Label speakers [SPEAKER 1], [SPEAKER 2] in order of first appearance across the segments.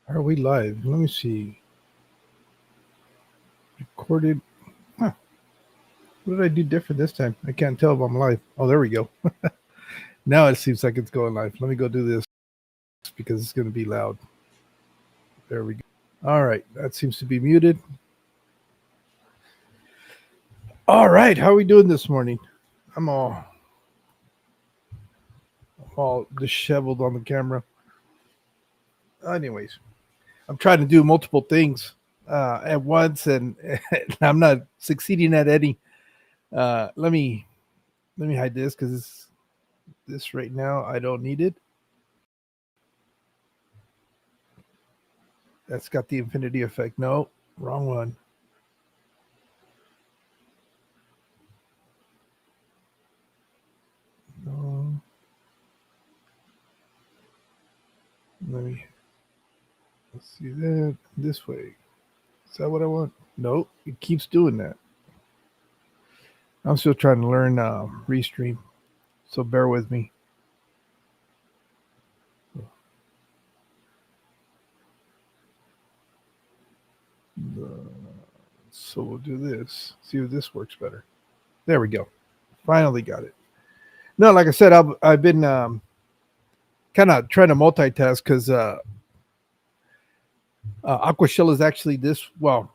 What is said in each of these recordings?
[SPEAKER 1] Are we live? Let me see. Recorded. Huh. What did I do different this time? I can't tell if I'm live. Oh, there we go. Now it seems like it's going live. Let me go do this because it's going to be loud. There we go. All right. That seems to be muted. All right. How are we doing this morning? I'm all disheveled on the camera. Anyways, I'm trying to do multiple things at once, and I'm not succeeding at any. Let me hide this because this right now I don't need it. That's got the infinity effect. No, wrong one. No, let me let's see that this way. Is that what I want? Nope, it keeps doing that. I'm still trying to learn Restream, so bear with me. So we'll do this. See if this works better. There we go. Finally got it. No, like I said, I've been kind of trying to multitask because Aquashell is actually this well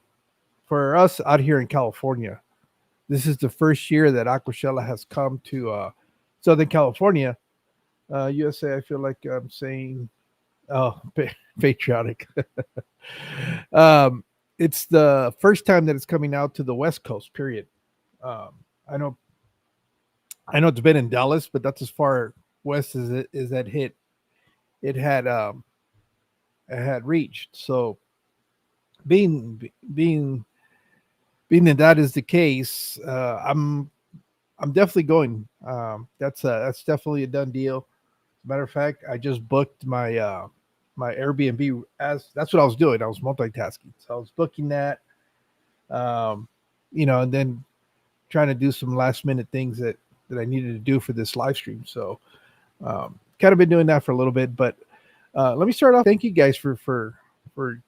[SPEAKER 1] for us out here in California. This is the first year that Aquashella has come to Southern California, USA. I feel like I'm saying, oh, patriotic. um, it's the first time that it's coming out to the West Coast. Period. Um, I know, I know it's been in Dallas, but that's as far west as it is that hit. It had it had reached. So being being being that that is the case, I'm definitely going. That's definitely a done deal. Matter of fact, I just booked my Airbnb as that's what I was doing. I was multitasking, so I was booking that, um, and then trying to do some last minute things that I needed to do for this live stream. So, kind of been doing that for a little bit. But let me start off. Thank you guys for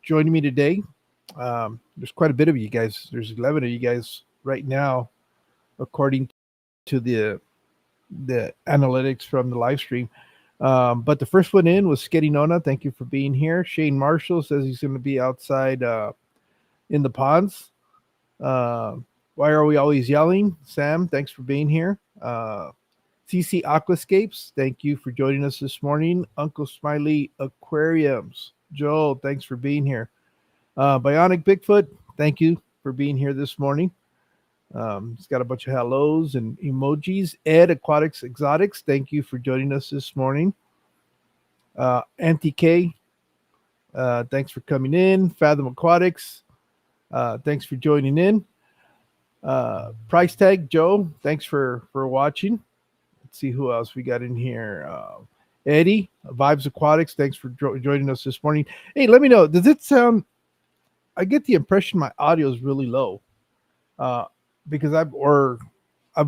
[SPEAKER 1] joining me today. There's quite a bit of you guys. There's 11 of you guys right now, according to the analytics from the live stream. But the first one in was Sketty Nona. Thank you for being here. Shane Marshall says he's going to be outside in the ponds. Uh, why are we always yelling? Sam, thanks for being here. CC Aquascapes, thank you for joining us this morning. Uncle Smiley Aquariums. Joel, thanks for being here. Bionic Bigfoot, thank you for being here this morning. It's got a bunch of hellos and emojis. Ed Aquatics Exotics, thank you for joining us this morning. Auntie K, thanks for coming in. Fathom Aquatics, thanks for joining in. Price Tag Joe, thanks for watching. Let's see who else we got in here. Eddie, Vibes Aquatics, thanks for joining us this morning. Hey, let me know. Does it sound? I get the impression my audio is really low. Uh, because I've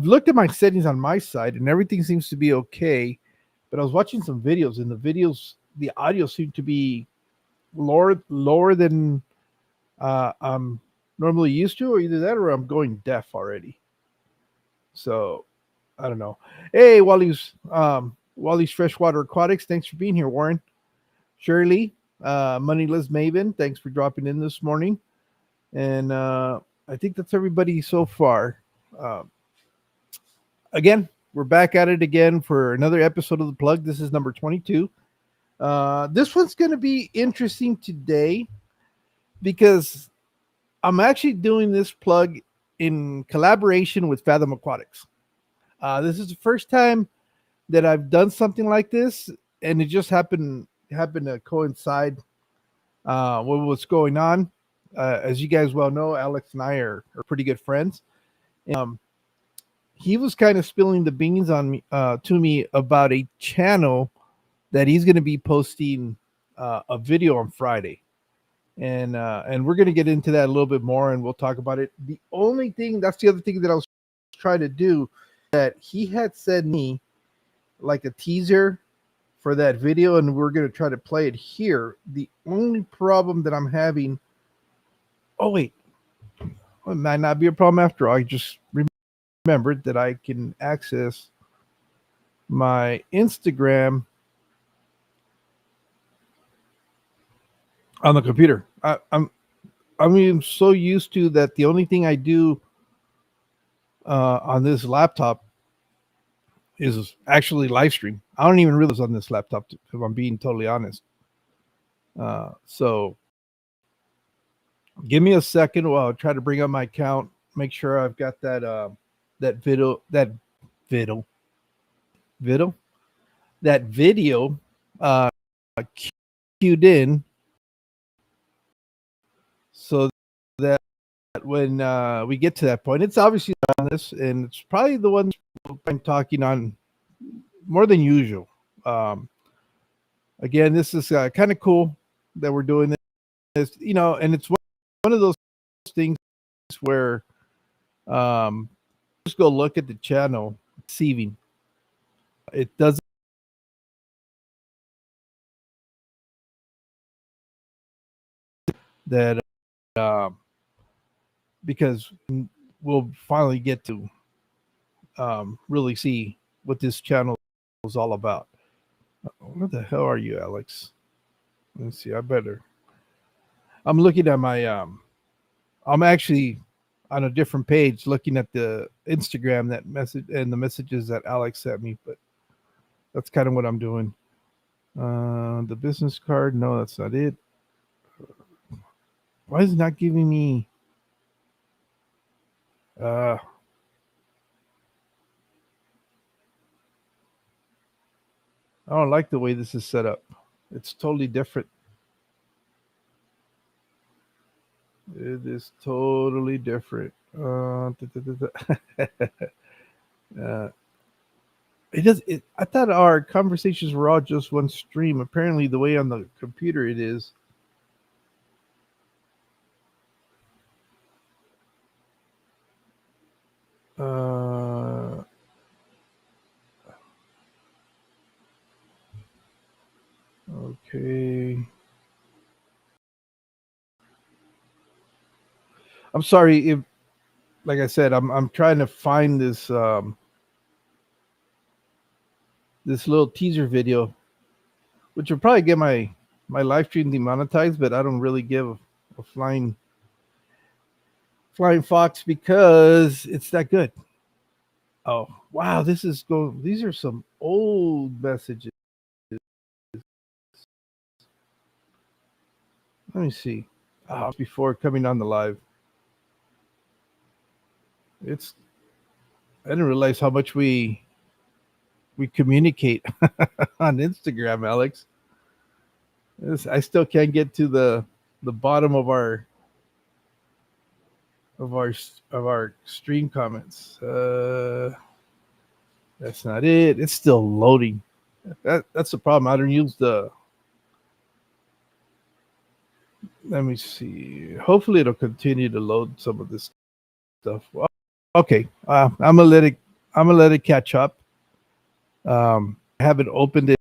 [SPEAKER 1] looked at my settings on my side and everything seems to be okay. But I was watching some videos and the audio seemed to be lower than I'm normally used to, or either that or I'm going deaf already. So I don't know. Hey, Wally's Freshwater Aquatics, thanks for being here, Warren. Shirley, Moneyless Maven, thanks for dropping in this morning. And I think that's everybody so far. Uh, Again, we're back at it again for another episode of The Plug. This is number 22. This one's going to be interesting today because I'm actually doing this plug in collaboration with Fathom Aquatics. This is the first time that I've done something like this, and it just happened to coincide with what's going on. As you guys well know, Alex and I are pretty good friends. Um, he was kind of spilling the beans on me to me about a channel that he's going to be posting a video on Friday, and we're going to get into that a little bit more, and we'll talk about it. The only thing that's the other thing that I was trying to do that he had said me like a teaser for that video, and we're gonna try to play it here. The only problem that I'm having. Oh wait, it might not be a problem after all. I just remembered that I can access my Instagram on the computer. I'm so used to that. The only thing I do on this laptop is actually live stream. I don't even realize on this laptop, if I'm being totally honest. So give me a second while I try to bring up my account, make sure I've got that video video that video uh queued in, so that when we get to that point, it's obviously on this, and it's probably the one I'm talking on more than usual. Again, this is kind of cool that we're doing this, and it's one of those things where just go look at the channel receiving. It doesn't that because we'll finally get to really see what this channel is all about. Where the hell are you, Alex? Let's see. I'm looking at my I'm actually on a different page looking at the Instagram that message and the messages that Alex sent me, but that's kind of what I'm doing. The business card, no, that's not it. Why is it not giving me I don't like the way this is set up. It's totally different. It is totally different. It does. I thought our conversations were all just one stream. Apparently, the way on the computer it is. Okay. I'm sorry if, like I said, I'm trying to find this this little teaser video, which will probably get my live stream demonetized, but I don't really give a flying fox because it's that good. Oh wow, these are some old messages. Let me see. Before coming on the live. I didn't realize how much we communicate on Instagram, Alex. I still can't get to the bottom of our stream comments. That's not it. It's still loading. That's the problem. I don't use the. Let me see. Hopefully, it'll continue to load some of this stuff. Well, okay, I'm gonna let it catch up. I haven't opened it.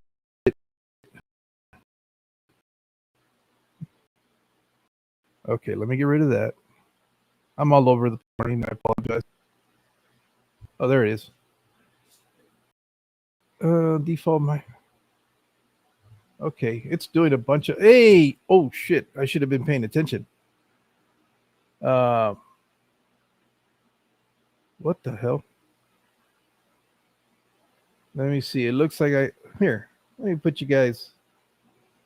[SPEAKER 1] Okay, let me get rid of that. I'm all over the morning. I apologize. Oh, there it is. Default my. Okay, it's doing a bunch of. Hey, oh shit! I should have been paying attention. What the hell? Let me see. It looks like here. Let me put you guys.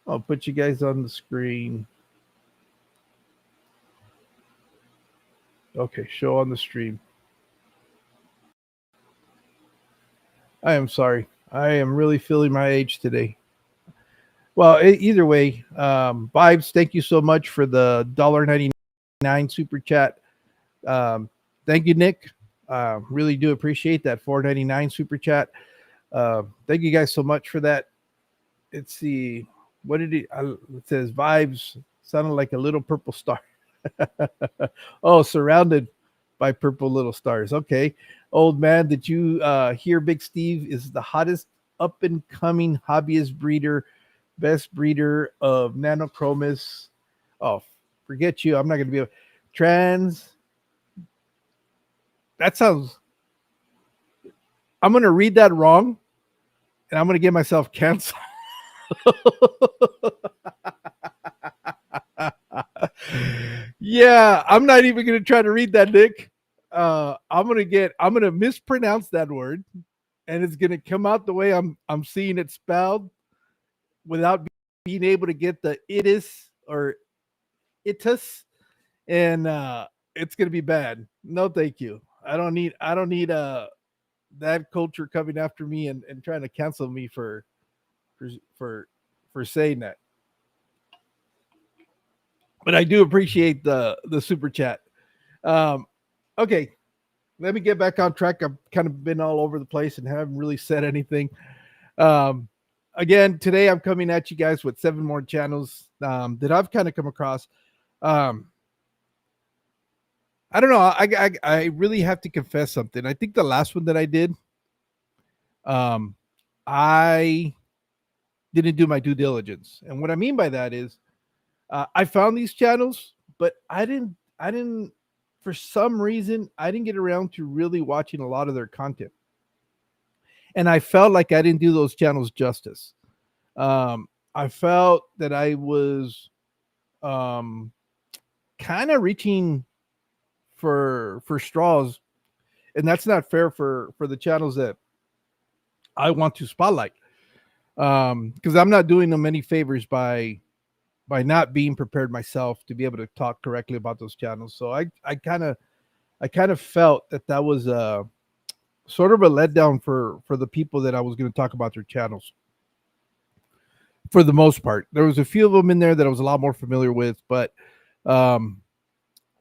[SPEAKER 1] I'll put you guys on the screen. Okay, show on the stream. I am sorry. I am really feeling my age today. Well, either way, Vibes, thank you so much for the $1.99 super chat. Thank you, Nick. Really do appreciate that $4.99 super chat. Thank you guys so much for that. Let's see. What did it says Vibes sounded like a little purple star. Oh, surrounded by purple little stars. Okay. Old man, did you hear Big Steve is the hottest up and coming hobbyist breeder, best breeder of Nanochromis. Oh, forget you. I'm not going to be able. Trans. That sounds. I'm going to read that wrong, and I'm going to get myself canceled. Yeah, I'm not even going to try to read that, Nick. I'm gonna mispronounce that word, and it's gonna come out the way I'm seeing it spelled without being able to get the itis or itus, and it's gonna be bad. No, thank you. I don't need that culture coming after me and trying to cancel me for for for saying that. But I do appreciate the super chat. Um, okay, let me get back on track. I've kind of been all over the place and haven't really said anything. Um, Again, today I'm coming at you guys with 7 more channels that I've kind of come across. Um, I don't know. I really have to confess something. I think the last one that I did, um, I didn't do my due diligence, and what I mean by that is, I found these channels, but I didn't. For some reason, I didn't get around to really watching a lot of their content, and I felt like I didn't do those channels justice. I felt that I was um, kind of reaching for straws, and that's not fair for the channels that I want to spotlight. Because I'm not doing them any favors by not being prepared myself to be able to talk correctly about those channels. So I kind of felt that that was sort of a letdown for the people that I was going to talk about their channels. For the most part, there was a few of them in there that I was a lot more familiar with, but um,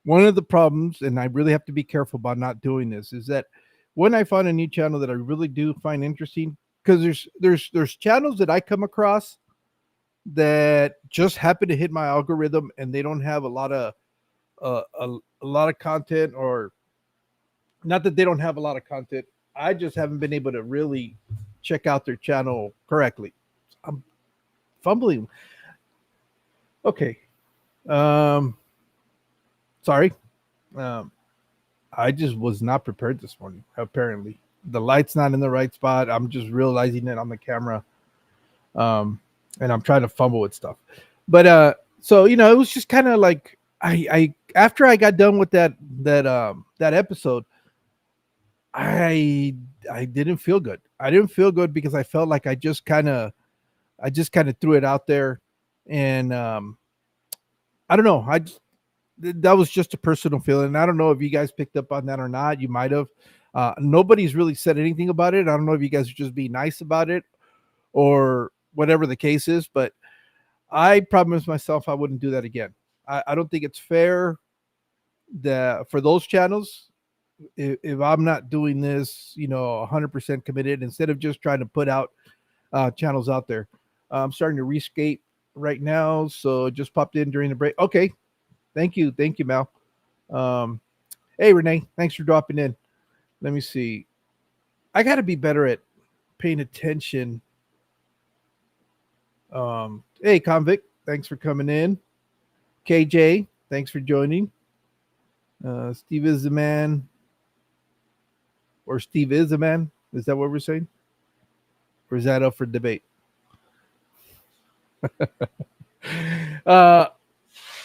[SPEAKER 1] one of the problems, and I really have to be careful about not doing this, is that when I find a new channel that I really do find interesting, because there's channels that I come across that just happen to hit my algorithm and they don't have a lot of content, or not that they don't have a lot of content. I just haven't been able to really check out their channel correctly. I'm fumbling. Okay. Um, Sorry. Um, I just was not prepared this morning. Apparently, the light's not in the right spot. I'm just realizing it on the camera, um, and I'm trying to fumble with stuff. But so it was just kind of like I after I got done with that episode, I I didn't feel good. I didn't feel good because I felt like I just kind of threw it out there, and I don't know. That was just a personal feeling. I don't know if you guys picked up on that or not. You might have. Nobody's really said anything about it. I don't know if you guys are just being nice about it or whatever the case is, but I promised myself I wouldn't do that again. I don't think it's fair that for those channels, if I'm not doing this, 100% committed, instead of just trying to put out channels out there. I'm starting to rescape right now, so it just popped in during the break. Okay, thank you, Mal. Um, hey, Renee, thanks for dropping in. Let me see. I got to be better at paying attention. Hey, Convict, thanks for coming in. KJ, thanks for joining. Steve is the man, or Steve is a man. Is that what we're saying? Or is that up for debate? uh,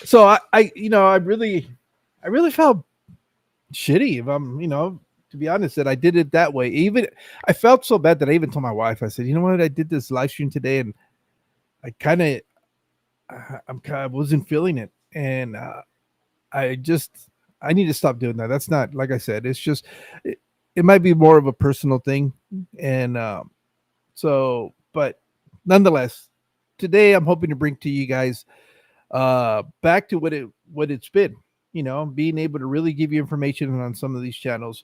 [SPEAKER 1] so I really felt shitty if to be honest, that I did it that way. Even I felt so bad that I even told my wife. I said, you know what, I did this live stream today, and I kind of, I wasn't feeling it, and I just, I need to stop doing that. That's not, like I said. It's just, it might be more of a personal thing, and but nonetheless, today I'm hoping to bring to you guys back to what it's been, being able to really give you information on some of these channels.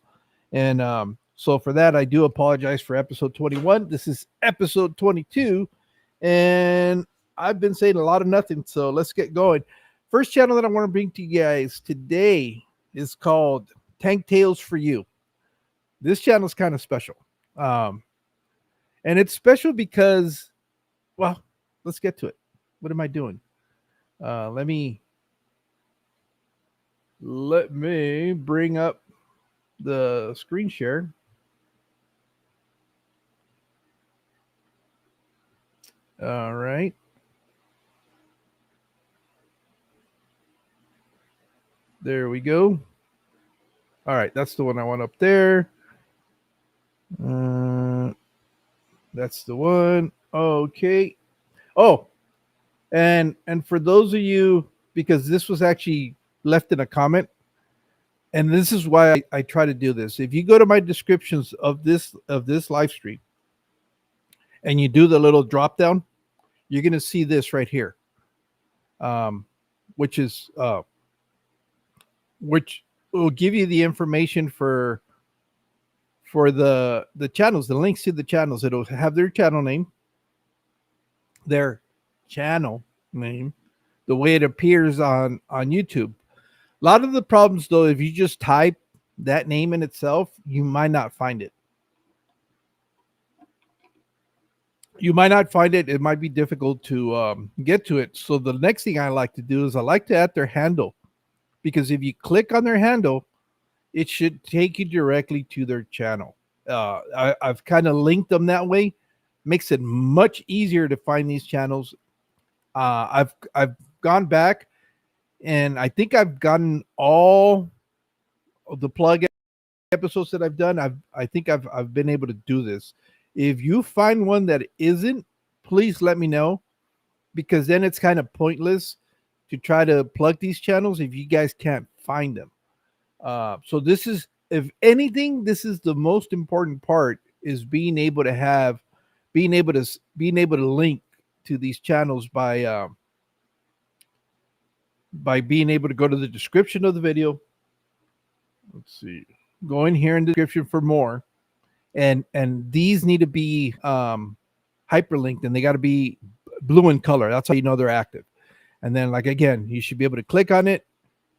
[SPEAKER 1] And so for that, I do apologize for episode 21. This is episode 22, and I've been saying a lot of nothing, so let's get going. First channel that I want to bring to you guys today is called TankTales for You. This channel is kind of special. And it's special because, well, let's get to it. What am I doing? Uh, let me let me bring up the screen share. All right. There we go. All right, that's the one I want up there. Uh, that's the one. Okay. Oh, and for those of you, because this was actually left in a comment, and this is why I try to do this. If you go to my descriptions of this live stream and you do the little drop down, you're gonna see this right here, um, which is which will give you the information for the channels, the links to the channels. It'll have their channel name, the way it appears on YouTube. A lot of the problems, though, if you just type that name in itself, you might not find it. You might not find it. It might be difficult to get to it. So the next thing I like to do is I like to add their handle, because if you click on their handle, it should take you directly to their channel. I've kind of linked them that way. Makes it much easier to find these channels. I've gone back, and I think I've gotten all of the plug episodes that I've done. I think I've been able to do this. If you find one that isn't, please let me know, because then it's kind of pointless to try to plug these channels if you guys can't find them. So this is, if anything, this is the most important part, is being able to link to these channels by being able to go to the description of the video. Let's see, go in here in the description for more, and these need to be hyperlinked, and they got to be blue in color. That's how you know they're active. And then, like, again, you should be able to click on it,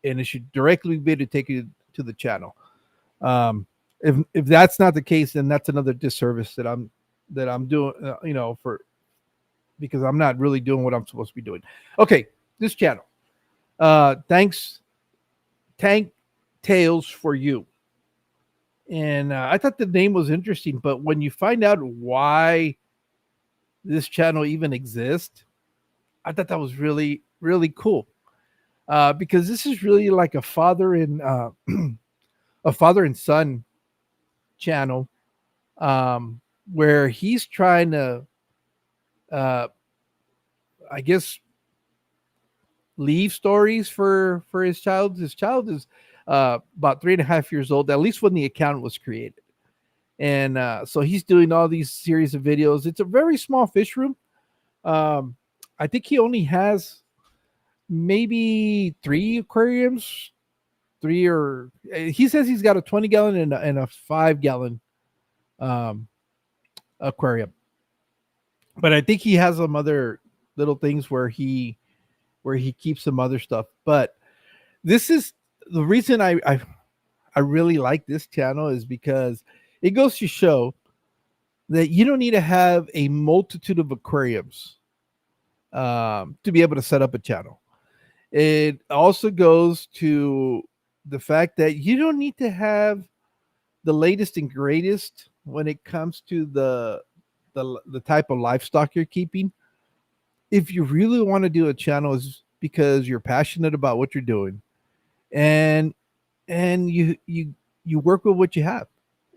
[SPEAKER 1] and it should directly be able to take you to the channel. If that's not the case, then that's another disservice that I'm doing, for, because I'm not really doing what I'm supposed to be doing. Okay, this channel, thanks, Tank Tales for You. And I thought the name was interesting, but when you find out why this channel even exists, I thought that was really, really cool. Because this is really like a father and a father and son channel, where he's trying to, uh, I guess, leave stories for his child. His child is about 3.5 years old, at least when the account was created. And so he's doing all these series of videos. It's a very small fish room. Um, I think he only has maybe 3 aquariums, he says he's got a 20-gallon and a 5-gallon um, aquarium. But I think he has some other little things where he keeps some other stuff. But this is the reason I really like this channel, is because it goes to show that you don't need to have a multitude of aquariums to be able to set up a channel. It also goes to the fact that you don't need to have the latest and greatest when it comes to the type of livestock you're keeping. If you really want to do a channel, is because you're passionate about what you're doing, and you work with what you have,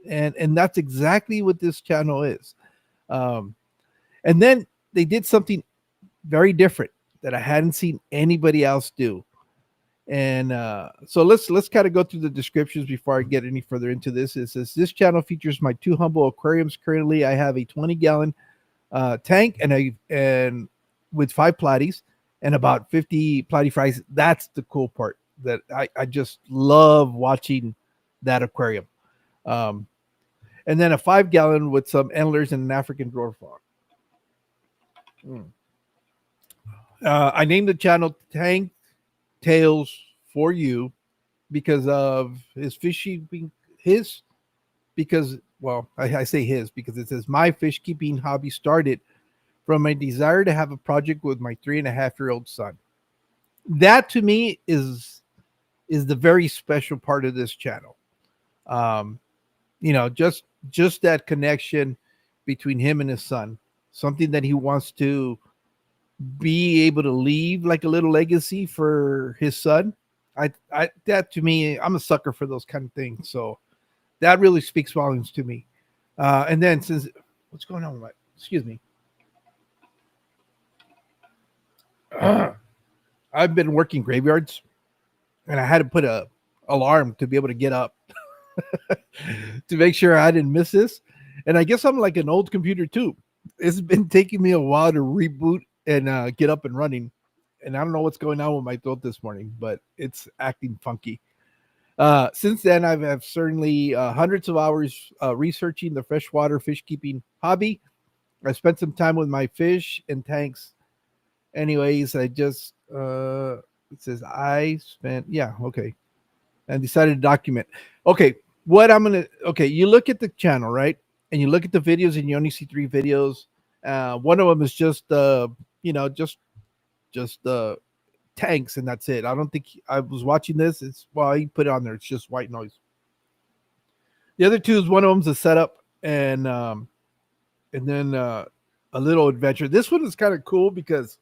[SPEAKER 1] and that's exactly what this channel is. Um, and then they did something very different that I hadn't seen anybody else do. And so let's kind of go through the descriptions before I get any further into this. It says this channel features my 2 humble aquariums. Currently, I have a 20-gallon tank and with 5 platies and about 50 platy fries. That's the cool part, that I just love watching that aquarium. Um, and then a 5-gallon with some antlers and an African dwarf frog. I named the channel Tank Tales for You because of his fishing, his because well, I say his because it says my fish keeping hobby started from my desire to have a project with my 3.5-year-old son. That to me is the very special part of this channel. Um, just that connection between him and his son, something that he wants to be able to leave like a little legacy for his son. I that to me, I'm a sucker for those kind of things. So that really speaks volumes to me. And then since what's going on with my excuse me, I've been working graveyards and I had to put a alarm to be able to get up to make sure I didn't miss this. And I guess I'm like an old computer too. It's been taking me a while to reboot and get up and running. And I don't know what's going on with my throat this morning, but it's acting funky. Since then, I've certainly hundreds of hours researching the freshwater fish keeping hobby. I spent some time with my fish and tanks. Anyways, I just it says I spent okay, and decided to document. Okay, what I'm gonna okay, you look at the channel, right? And you look at the videos and you only see 3 videos. One of them is just just tanks and that's it. I don't think I was watching this. It's well, he put it on there. It's just white noise. The other two is one of them's a setup and then a little adventure. This one is kind of cool because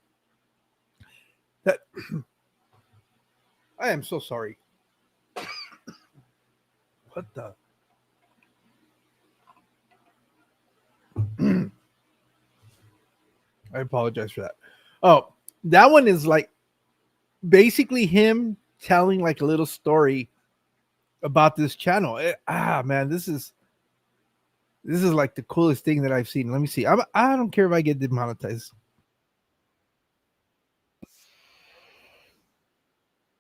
[SPEAKER 1] that I am so sorry. What the I apologize for that. Oh, that one is like basically him telling like a little story about this channel. Man, this is like the coolest thing that I've seen. Let me see. I don't care if I get demonetized.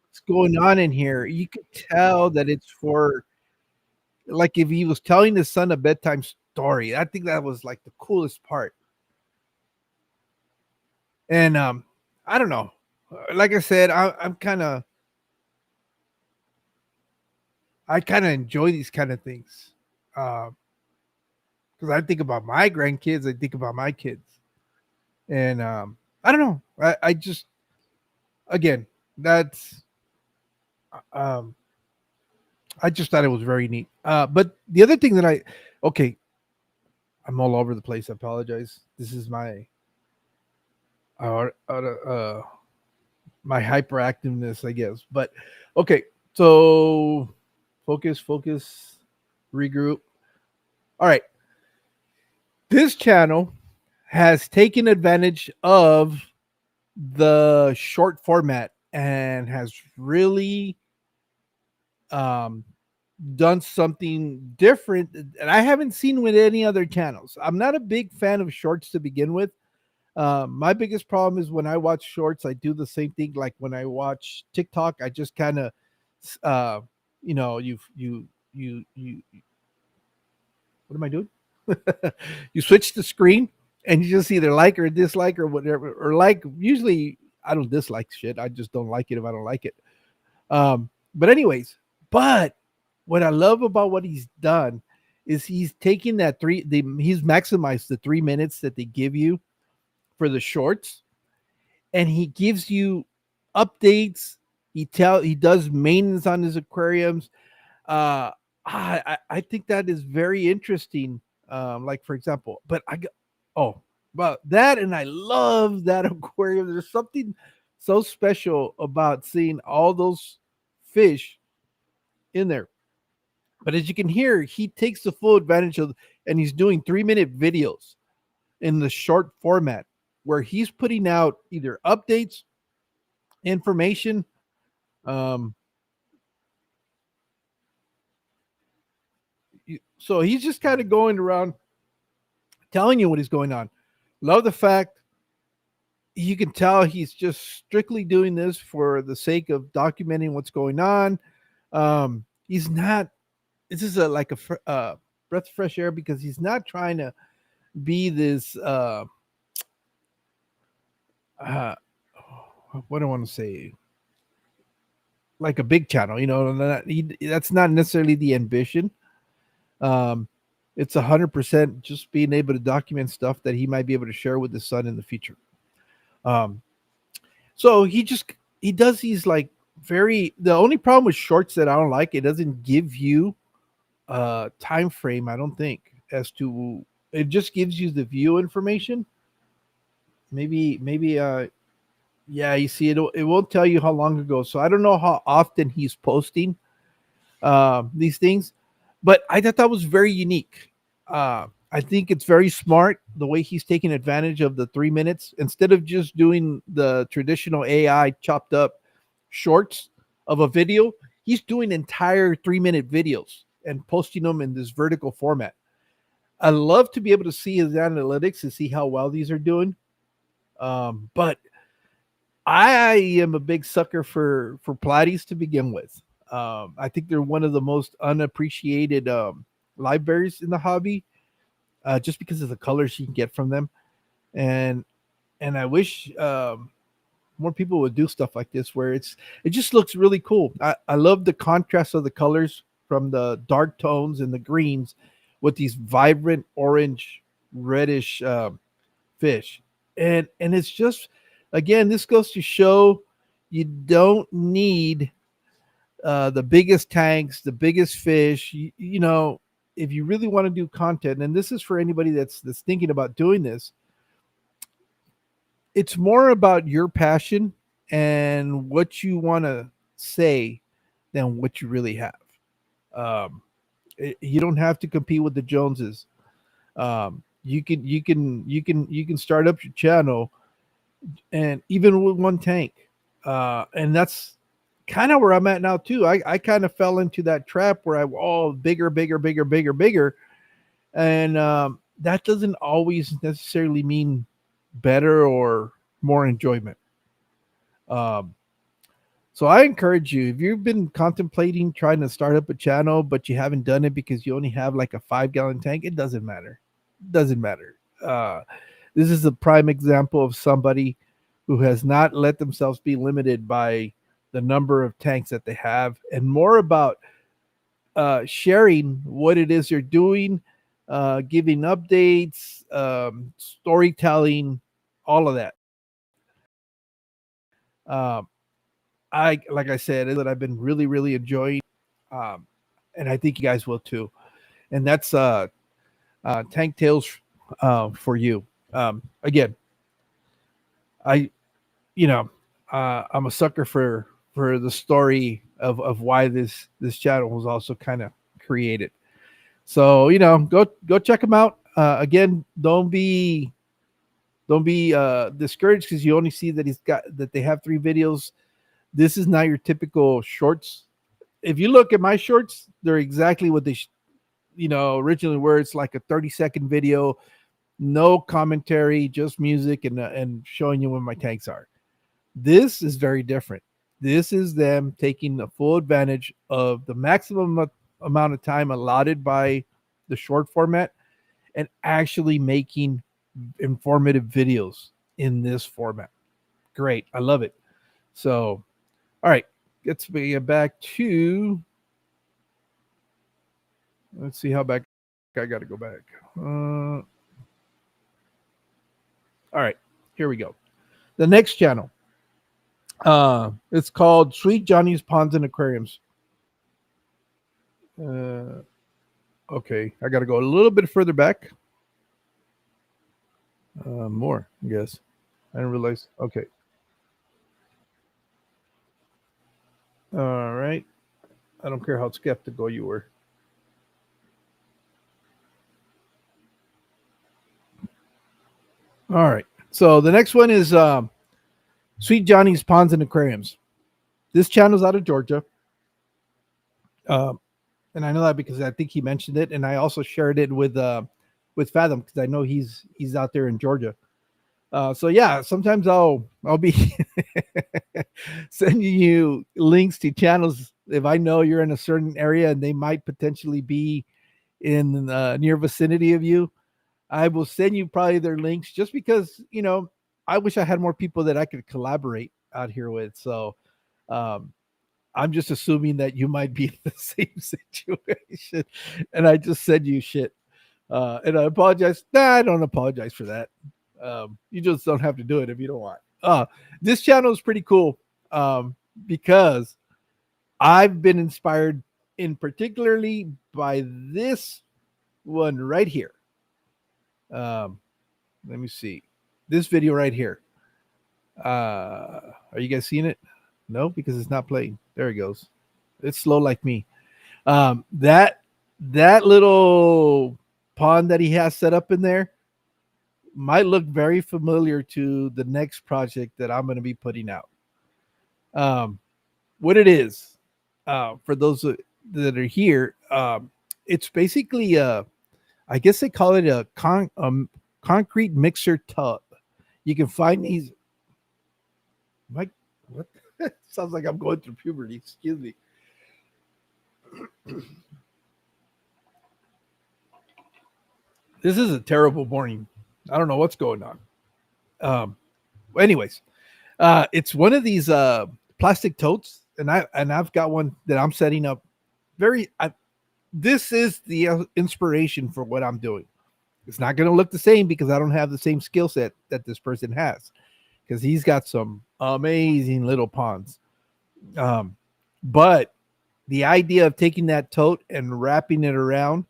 [SPEAKER 1] What's going on in here? You could tell that it's for like if he was telling his son a bedtime story. I think that was like the coolest part. And I don't know. Like I said, I kind of enjoy these kind of things. Because I think about my grandkids, I think about my kids, and I don't know. I just again, that's um, I just thought it was very neat. But the other thing that okay, I'm all over the place. I apologize. This is uh, uh, uh, my hyperactiveness, I guess. But okay, so focus, regroup. All right, this channel has taken advantage of the short format and has really um, done something different and I haven't seen with any other channels. I'm not a big fan of shorts to begin with. My biggest problem is when I watch shorts, I do the same thing. Like when I watch TikTok, I just kind of, uh, you. What am I doing? You switch the screen and you just either like or dislike or whatever. Or like, usually I don't dislike shit. I just don't like it if I don't like it. But anyways, but what I love about what he's done is he's taking that he's maximized the 3 minutes that they give you for the shorts, and he gives you updates. He does maintenance on his aquariums. Uh, I think that is very interesting. Like for example, but I got oh well that and I love that aquarium. There's something so special about seeing all those fish in there. But as you can hear, he takes the full advantage of, and he's doing 3 minute videos in the short format where he's putting out either updates, information. Um, so he's just kind of going around telling you what is going on. Love the fact you can tell he's just strictly doing this for the sake of documenting what's going on. He's not. This is like a breath of fresh air because he's not trying to be this. Uh, what do I want to say? Like a big channel, that's not necessarily the ambition. Um, It's 100% just being able to document stuff that he might be able to share with his son in the future. Um, so he does these like very. The only problem with shorts that I don't like, it doesn't give you a time frame. I don't think as to it just gives you the view information. Maybe yeah, you see it won't tell you how long ago. So I don't know how often he's posting these things, but I thought that was very unique. I think it's very smart the way he's taking advantage of the 3 minutes instead of just doing the traditional AI chopped up shorts of a video. He's doing entire 3 minute videos and posting them in this vertical format. I love to be able to see his analytics and see how well these are doing. But I am a big sucker for platies to begin with. I think they're one of the most unappreciated libraries in the hobby, just because of the colors you can get from them. And I wish more people would do stuff like this, where it just looks really cool. I love the contrast of the colors from the dark tones and the greens with these vibrant orange, reddish fish, and it's just, again, this goes to show you don't need the biggest tanks, the biggest fish. You know, if you really want to do content, and this is for anybody that's thinking about doing this, it's more about your passion and what you want to say than what you really have. Um, you don't have to compete with the Joneses. You can start up your channel and even with one tank, and that's kind of where I'm at now too. I kind of fell into that trap where I all bigger, bigger, bigger, bigger, bigger, and that doesn't always necessarily mean better or more enjoyment. Um, so I encourage you, if you've been contemplating trying to start up a channel, but you haven't done it because you only have like a 5 gallon tank, it doesn't matter. It doesn't matter. This is a prime example of somebody who has not let themselves be limited by the number of tanks that they have, and more about sharing what it is you're doing, giving updates, storytelling, all of that. Um, I like I said that I've been really really enjoying, um, and I think you guys will too. And that's Tank Tales for you. Again, I you know I'm a sucker for the story of why this channel was also kind of created. So go check them out. Again, don't be discouraged because you only see that they have 3 videos. This is not your typical shorts. If you look at my shorts, they're exactly what originally were. It's like a 30-second video, no commentary, just music and showing you where my tanks are. This is very different. This is them taking the full advantage of the maximum amount of time allotted by the short format and actually making informative videos in this format. Great. I love it. So, all right, let's get back to, let's see how back I got to go back. All right, here we go. The next channel. It's called Sweet Johnny's Ponds and Aquariums. Okay, I got to go a little bit further back. More, I guess. I didn't realize. Okay. All right. I don't care how skeptical you were. All right. So the next one is Sweet Johnny's Ponds and Aquariums. This channel's out of Georgia. And I know that because I think he mentioned it, and I also shared it with Fathom because I know he's out there in Georgia. So yeah, sometimes I'll be sending you links to channels if I know you're in a certain area and they might potentially be in the near vicinity of you. I will send you probably their links just because I wish I had more people that I could collaborate out here with. So um, I'm just assuming that you might be in the same situation, and I just send you shit. And I apologize. Nah, I don't apologize for that. You just don't have to do it if you don't want. This channel is pretty cool because I've been inspired in particularly by this one right here. Um, let me see this video right here. Are you guys seeing it? No, because it's not playing. There it goes. It's slow like me. That little pond that he has set up in there might look very familiar to the next project that I'm going to be putting out. Um, what it is, for those that are here, it's basically I guess they call it a concrete mixer tub. You can find these. Mike, what? Sounds like I'm going through puberty. Excuse me. This is a terrible morning. I don't know what's going on. Um, anyways, it's one of these plastic totes, and I've got one that I'm setting up. This is the inspiration for what I'm doing. It's not going to look the same because I don't have the same skill set that this person has, because he's got some amazing little ponds. Um, but the idea of taking that tote and wrapping it around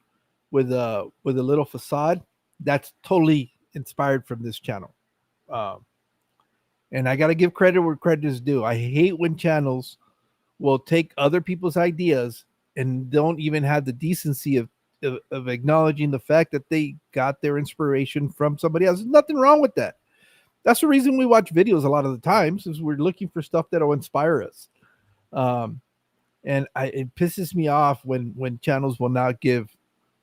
[SPEAKER 1] with a little facade, that's totally inspired from this channel. Um, and I got to give credit where credit is due. I hate when channels will take other people's ideas and don't even have the decency of acknowledging the fact that they got their inspiration from somebody else. There's nothing wrong with that. That's the reason we watch videos a lot of the times, is we're looking for stuff that'll inspire us. Um, and it pisses me off when channels will not give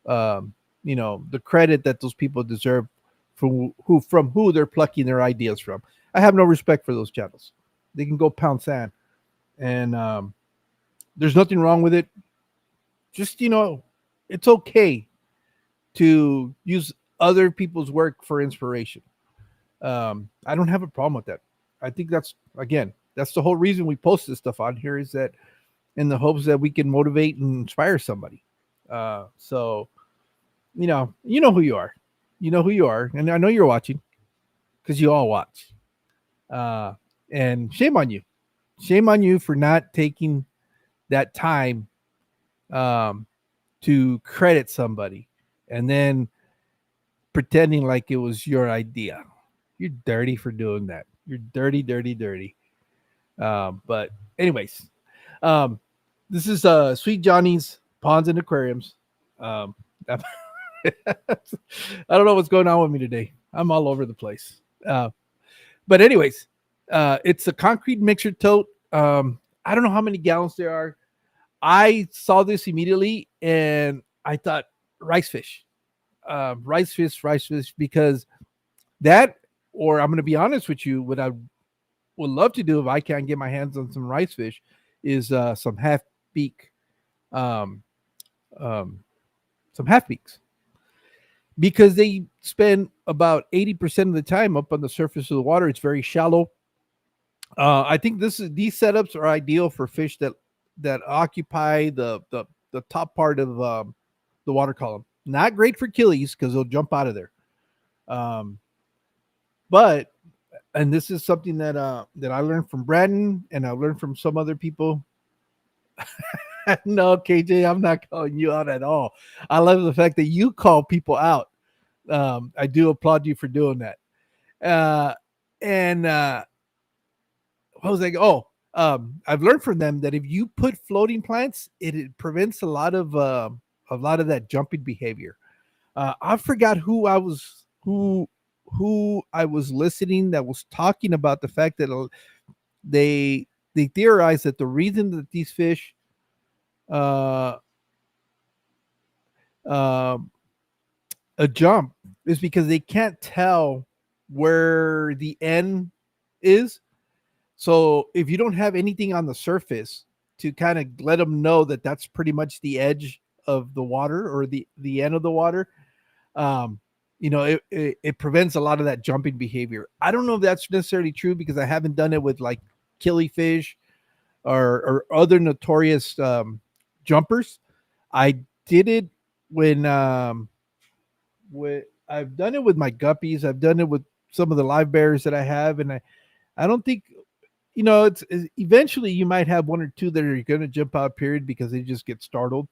[SPEAKER 1] the credit that those people deserve from who they're plucking their ideas from. I have no respect for those channels. They can go pound sand, and there's nothing wrong with it. Just it's okay to use other people's work for inspiration. I don't have a problem with that. I think that's the whole reason we post this stuff on here, is that in the hopes that we can motivate and inspire somebody. So you know who you are. You know who you are, and I know you're watching because you all watch. Uh, and shame on you. Shame on you for not taking that time um, to credit somebody and then pretending like it was your idea. You're dirty for doing that. You're dirty, dirty, dirty. But anyways, um, this is Sweet Johnny's Ponds and Aquariums. Um, I don't know what's going on with me today. I'm all over the place. But anyways, it's a concrete mixer tote. I don't know how many gallons there are. I saw this immediately and I thought rice fish, rice fish, because that, or I'm going to be honest with you, what I would love to do if I can get my hands on some rice fish is some half beak, um, um, some half beaks, because they spend about 80% of the time up on the surface of the water. It's very shallow. I think these setups are ideal for fish that occupy the top part of the water column. Not great for killies because they'll jump out of there. Um, but and this is something that I learned from Brandon, and I learned from some other people. No, KJ, I'm not calling you out at all. I love the fact that you call people out. I do applaud you for doing that. And what was I? Oh, I've learned from them that if you put floating plants, it prevents a lot of that jumping behavior. I forgot who I was listening that was talking about the fact that they they theorize that the reason that these fish uh, uh, a jump is because they can't tell where the end is. So if you don't have anything on the surface to kind of let them know that that's pretty much the edge of the water, or the end of the water, um, it prevents a lot of that jumping behavior. I don't know if that's necessarily true because I haven't done it with like killifish or other notorious jumpers. I did it when I've done it with my guppies. I've done it with some of the live bears that I have, and I don't think it's eventually you might have one or two that are going to jump out period because they just get startled.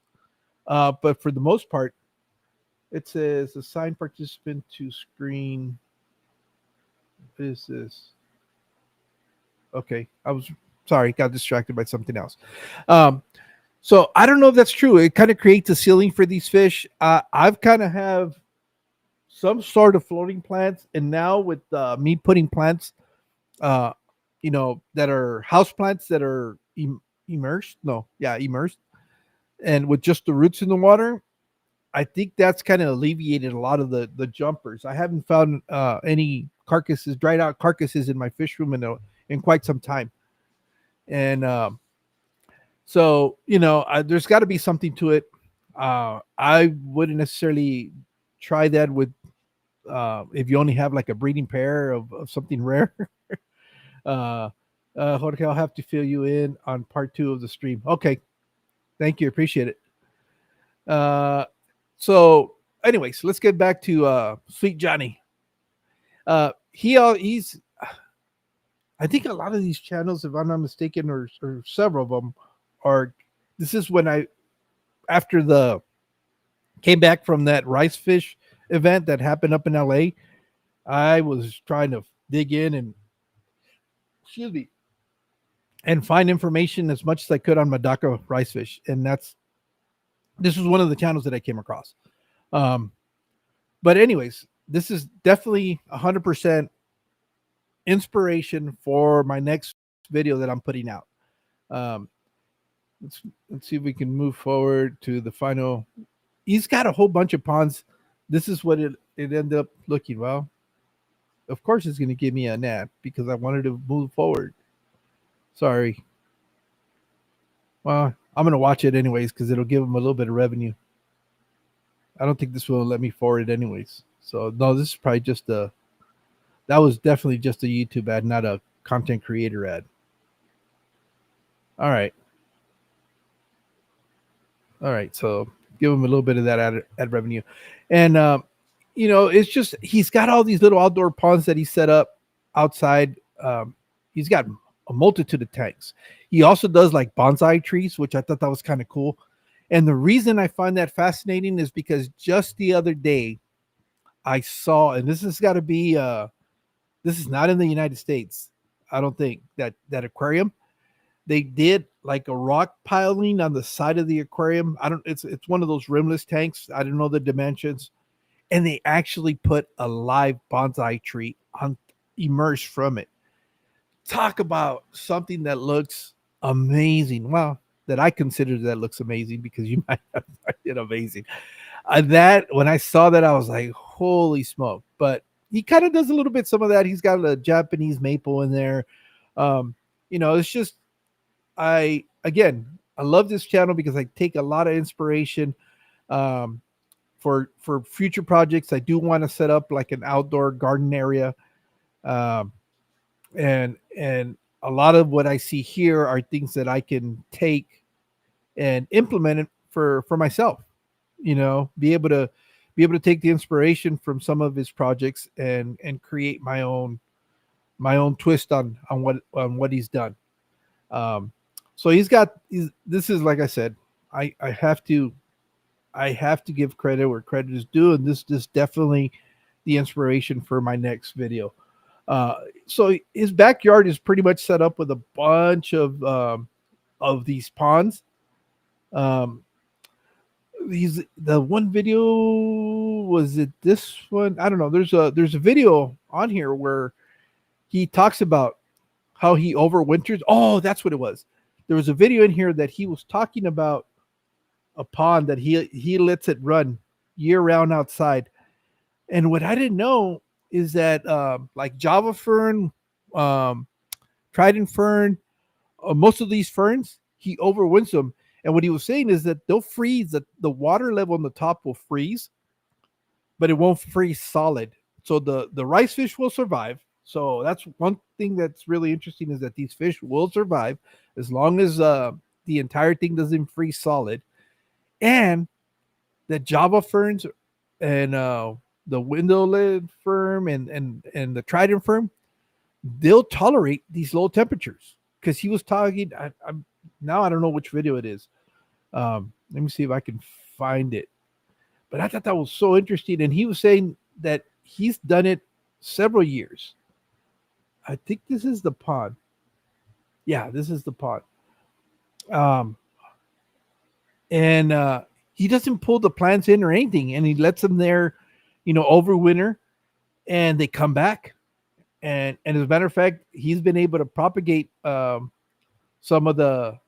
[SPEAKER 1] But for the most part, it says assign participant to screen. What is this? Okay, I was sorry, got distracted by something else. Um, so I don't know if that's true. It kind of creates a ceiling for these fish. I've kind of have some sort of floating plants, and now with me putting plants, uh, that are house plants that are immersed. No, yeah, immersed, and with just the roots in the water, I think that's kind of alleviated a lot of the jumpers. I haven't found any carcasses, dried out carcasses in my fish room in quite some time, and so there's got to be something to it. I wouldn't necessarily try that with if you only have like a breeding pair of something rare. uh, Jorge, I'll have to fill you in on part 2 of the stream. Okay, thank you, appreciate it. Uh, so, anyways, let's get back to Sweet Johnny. He's I think a lot of these channels, if I'm not mistaken, or several of them, are. This is when I after the came back from that rice fish event that happened up in LA. I was trying to dig in and excuse me and find information as much as I could on Madaka rice fish, and this was one of the channels that I came across. Um, but anyways, this is definitely 100% inspiration for my next video that I'm putting out. Um, let's see if we can move forward to the final. He's got a whole bunch of ponds. This is what it ended up looking. Well, of course it's going to give me a nap because I wanted to move forward. Sorry. Well, I'm going to watch it anyways because it'll give him a little bit of revenue. I don't think this will let me forward it anyways. So no, this is probably just that was definitely just a YouTube ad, not a content creator ad. All right. So give him a little bit of that ad revenue. And, it's just, he's got all these little outdoor ponds that he set up outside. He's got a multitude of tanks. He also does like bonsai trees, which I thought that was kind of cool. And the reason I find that fascinating is because just the other day I saw, and this has got to be, this is not in the United States. I don't think that aquarium, they did like a rock piling on the side of the aquarium. It's one of those rimless tanks. I don't know the dimensions. And they actually put a live bonsai tree on immersed from it. Talk about something that looks amazing. Well, that I consider that looks amazing because you might not find it amazing. That when I saw that, I was like, holy smoke. But he kind of does a little bit some of that. He's got a Japanese maple in there. It's just I love this channel because I take a lot of inspiration for future projects. I do want to set up like an outdoor garden area, and a lot of what I see here are things that I can take and implement it for myself. Be able to take the inspiration from some of his projects and create my own twist on what he's done. So this is like I said, I have to give credit where credit is due, and this is definitely the inspiration for my next video. So his backyard is pretty much set up with a bunch of these ponds. The one video, was it this one? I don't know. There's a video on here where he talks about how he overwinters. Oh, that's what it was. There was a video in here that he was talking about a pond that he lets it run year round outside. And what I didn't know is that like Java fern, trident fern, most of these ferns, he overwinters them. And what he was saying is that they'll freeze, the water level on the top will freeze, but it won't freeze solid. So the rice fish will survive. So that's one thing that's really interesting, is that these fish will survive as long as the entire thing doesn't freeze solid. And the Java ferns and the window lid firm and the trident firm, they'll tolerate these low temperatures. Because he was talking, I'm now I don't know which video it is. Let me see if I can find it. But I thought that was so interesting, and he was saying that he's done it several years. I think this is the pond. Yeah, this is the pond. Um, and he doesn't pull the plants in or anything, and he lets them there, over winter, and they come back. And as a matter of fact, he's been able to propagate some of the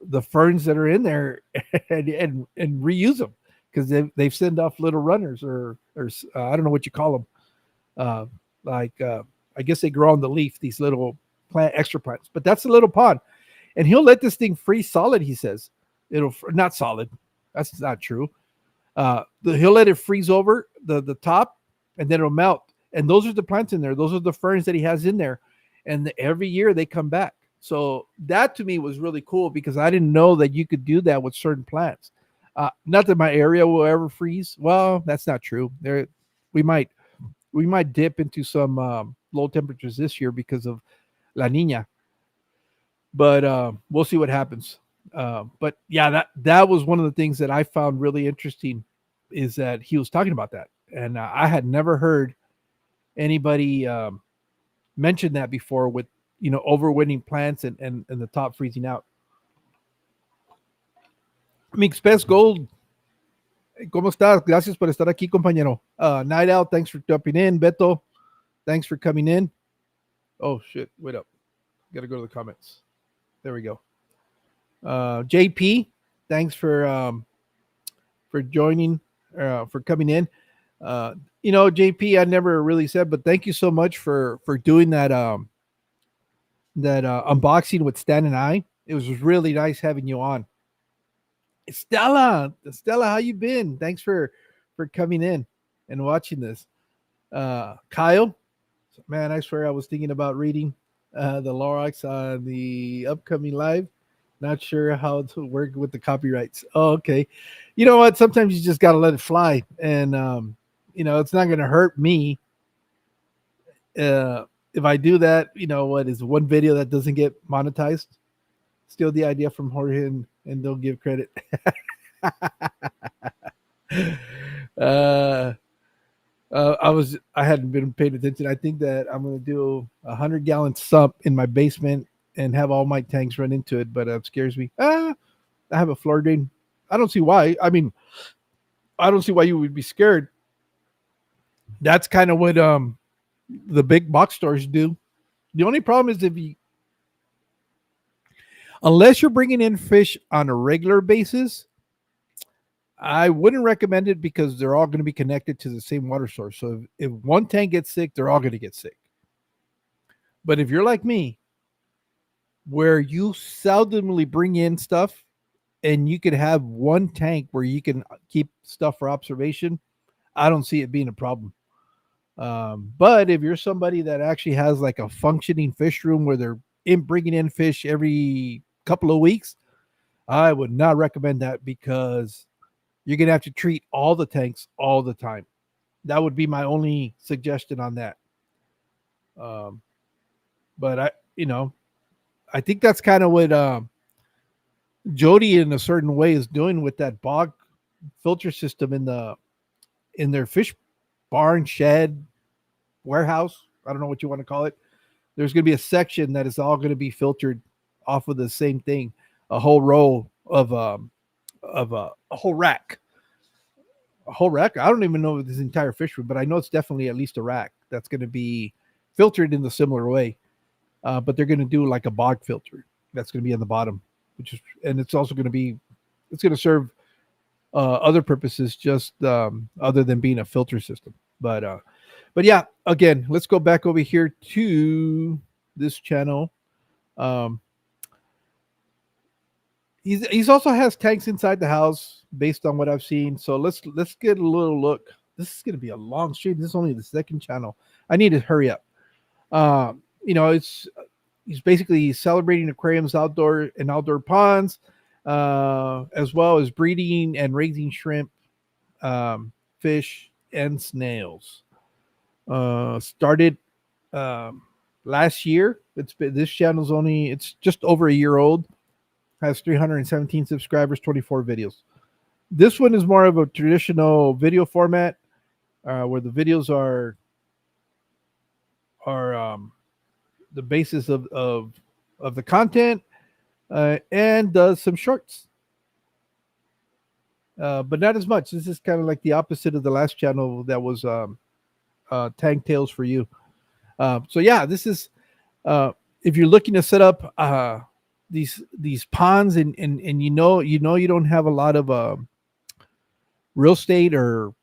[SPEAKER 1] the ferns that are in there and reuse them because they've sent off little runners or I don't know what you call them, uh, like I guess they grow on the leaf, these little extra plants. But that's a little pond, and he'll let this thing freeze solid. He says it'll not solid. That's not true. He'll let it freeze over the top, and then it'll melt. And those are the plants in there. Those are the ferns that he has in there, and every year they come back. So that to me was really cool because I didn't know that you could do that with certain plants. Not that my area will ever freeze. Well, that's not true. We might we might dip into some low temperatures this year because of La Nina, but we'll see what happens. But yeah, that was one of the things that I found really interesting is that he was talking about that, and I had never heard anybody mention that before with overwintering plants and the top freezing out. Mix Pez Gold, ¿cómo estás? Gracias por estar aquí, compañero. Night Out, thanks for jumping in. Beto, thanks for coming in. Oh shit, wait up. Gotta go to the comments. There we go. JP, thanks for joining, for coming in. JP, I never really said, but thank you so much for doing that unboxing with Stan and I. It was really nice having you on. Stella, how you been? Thanks for coming in and watching this. Kyle, man, I swear I was thinking about reading the Lorax on the upcoming live. Not sure how to work with the copyrights. Oh, okay. You know what? Sometimes you just got to let it fly. And, it's not going to hurt me if I do that. What is one video that doesn't get monetized? Steal the idea from Jorge and they'll give credit. I hadn't been paying attention. I think that I'm going to do 100-gallon sump in my basement and have all my tanks run into it, but it scares me. I have a floor drain. I don't see why. I mean, I don't see why you would be scared. That's kind of what the big box stores do. The only problem is unless you're bringing in fish on a regular basis, I wouldn't recommend it because they're all going to be connected to the same water source. So if one tank gets sick, they're all going to get sick. But if you're like me, where you seldomly bring in stuff and you could have one tank where you can keep stuff for observation, I don't see it being a problem. But if you're somebody that actually has like a functioning fish room where they're bringing in fish every couple of weeks, I would not recommend that because you're going to have to treat all the tanks all the time. That would be my only suggestion on that. But I think that's kind of what Jody in a certain way is doing with that bog filter system in their fish barn, shed, warehouse. I don't know what you want to call it. There's going to be a section that is all going to be filtered off of the same thing, a whole row of a whole rack. A whole rack. I don't even know this entire fish room, but I know it's definitely at least a rack that's going to be filtered in the similar way. But they're going to do like a bog filter that's going to be on the bottom, and it's also going to serve other purposes, just other than being a filter system. But yeah, again, let's go back over here to this channel. He's also has tanks inside the house based on what I've seen. So let's get a little look. This is going to be a long stream. This is only the second channel. I need to hurry up. He's basically celebrating aquariums, outdoor ponds, as well as breeding and raising shrimp fish, and snails. Started um, last year. This channel's it's just over a year old. Has 317 subscribers, 24 videos. This one is more of a traditional video format, where the videos are the basis of the content, and does some shorts, but not as much. This is kind of like the opposite of the last channel that was TankTales for you. So yeah, this is if you're looking to set up these ponds, and you don't have a lot of real estate, or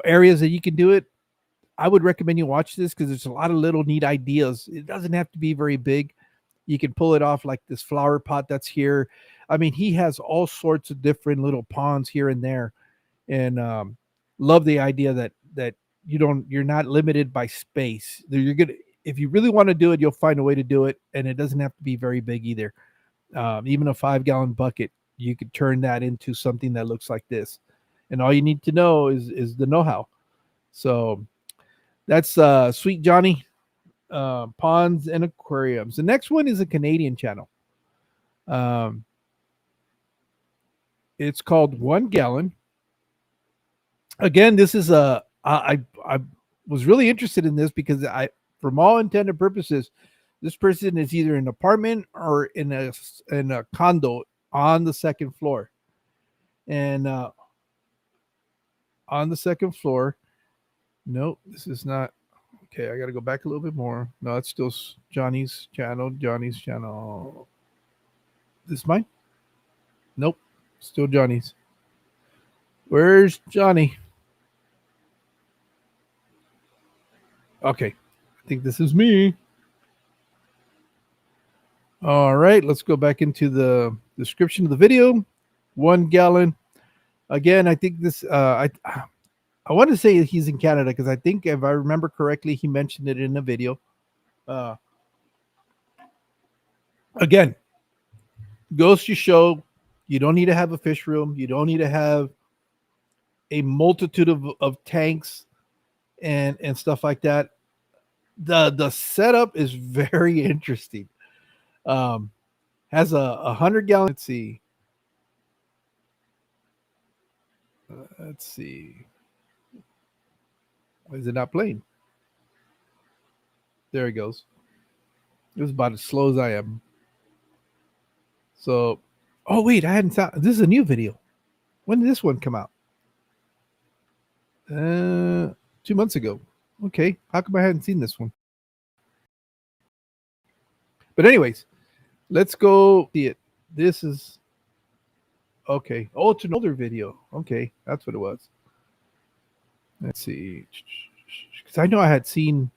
[SPEAKER 1] areas that you can do it. I would recommend you watch this, because there's a lot of little neat ideas. It doesn't have to be very big. You can pull it off, like this flower pot that's here. I mean, he has all sorts of different little ponds here and there, and love the idea that you're not limited by space. You're gonna If you really want to do it, you'll find a way to do it, and it doesn't have to be very big either. Even a 5-gallon bucket, you could turn that into something that looks like this, and all you need to know is the know-how. So that's Sweet Johnny, Ponds and Aquariums. The next one is a Canadian channel. Um, it's called 1 Gallon. Again, this is I was really interested in this because from all intended purposes, this person is either in an apartment or in a condo on the second floor, and on the second floor. No, this is not. Okay, I got to go back a little bit more. No, it's still Johnny's channel. Johnny's channel. This is mine? Nope, still Johnny's. Where's Johnny? Okay, I think this is me. All right, let's go back into the description of the video. 1 gallon. Again, I think this. I want to say he's in Canada, because I think, if I remember correctly, he mentioned it in a video. Again, goes to show you don't need to have a fish room. You don't need to have a multitude of tanks and stuff like that. The setup is very interesting. Has a 100-gallon. Let's see. Why is it not playing? There it goes. It was about as slow as I am. So, oh wait, I hadn't found. This is a new video. When did this one come out? 2 months ago. Okay, how come I hadn't seen this one? But anyways, let's go see it. This is okay. Oh, it's an older video. Okay, that's what it was. Let's see, because I know I had seen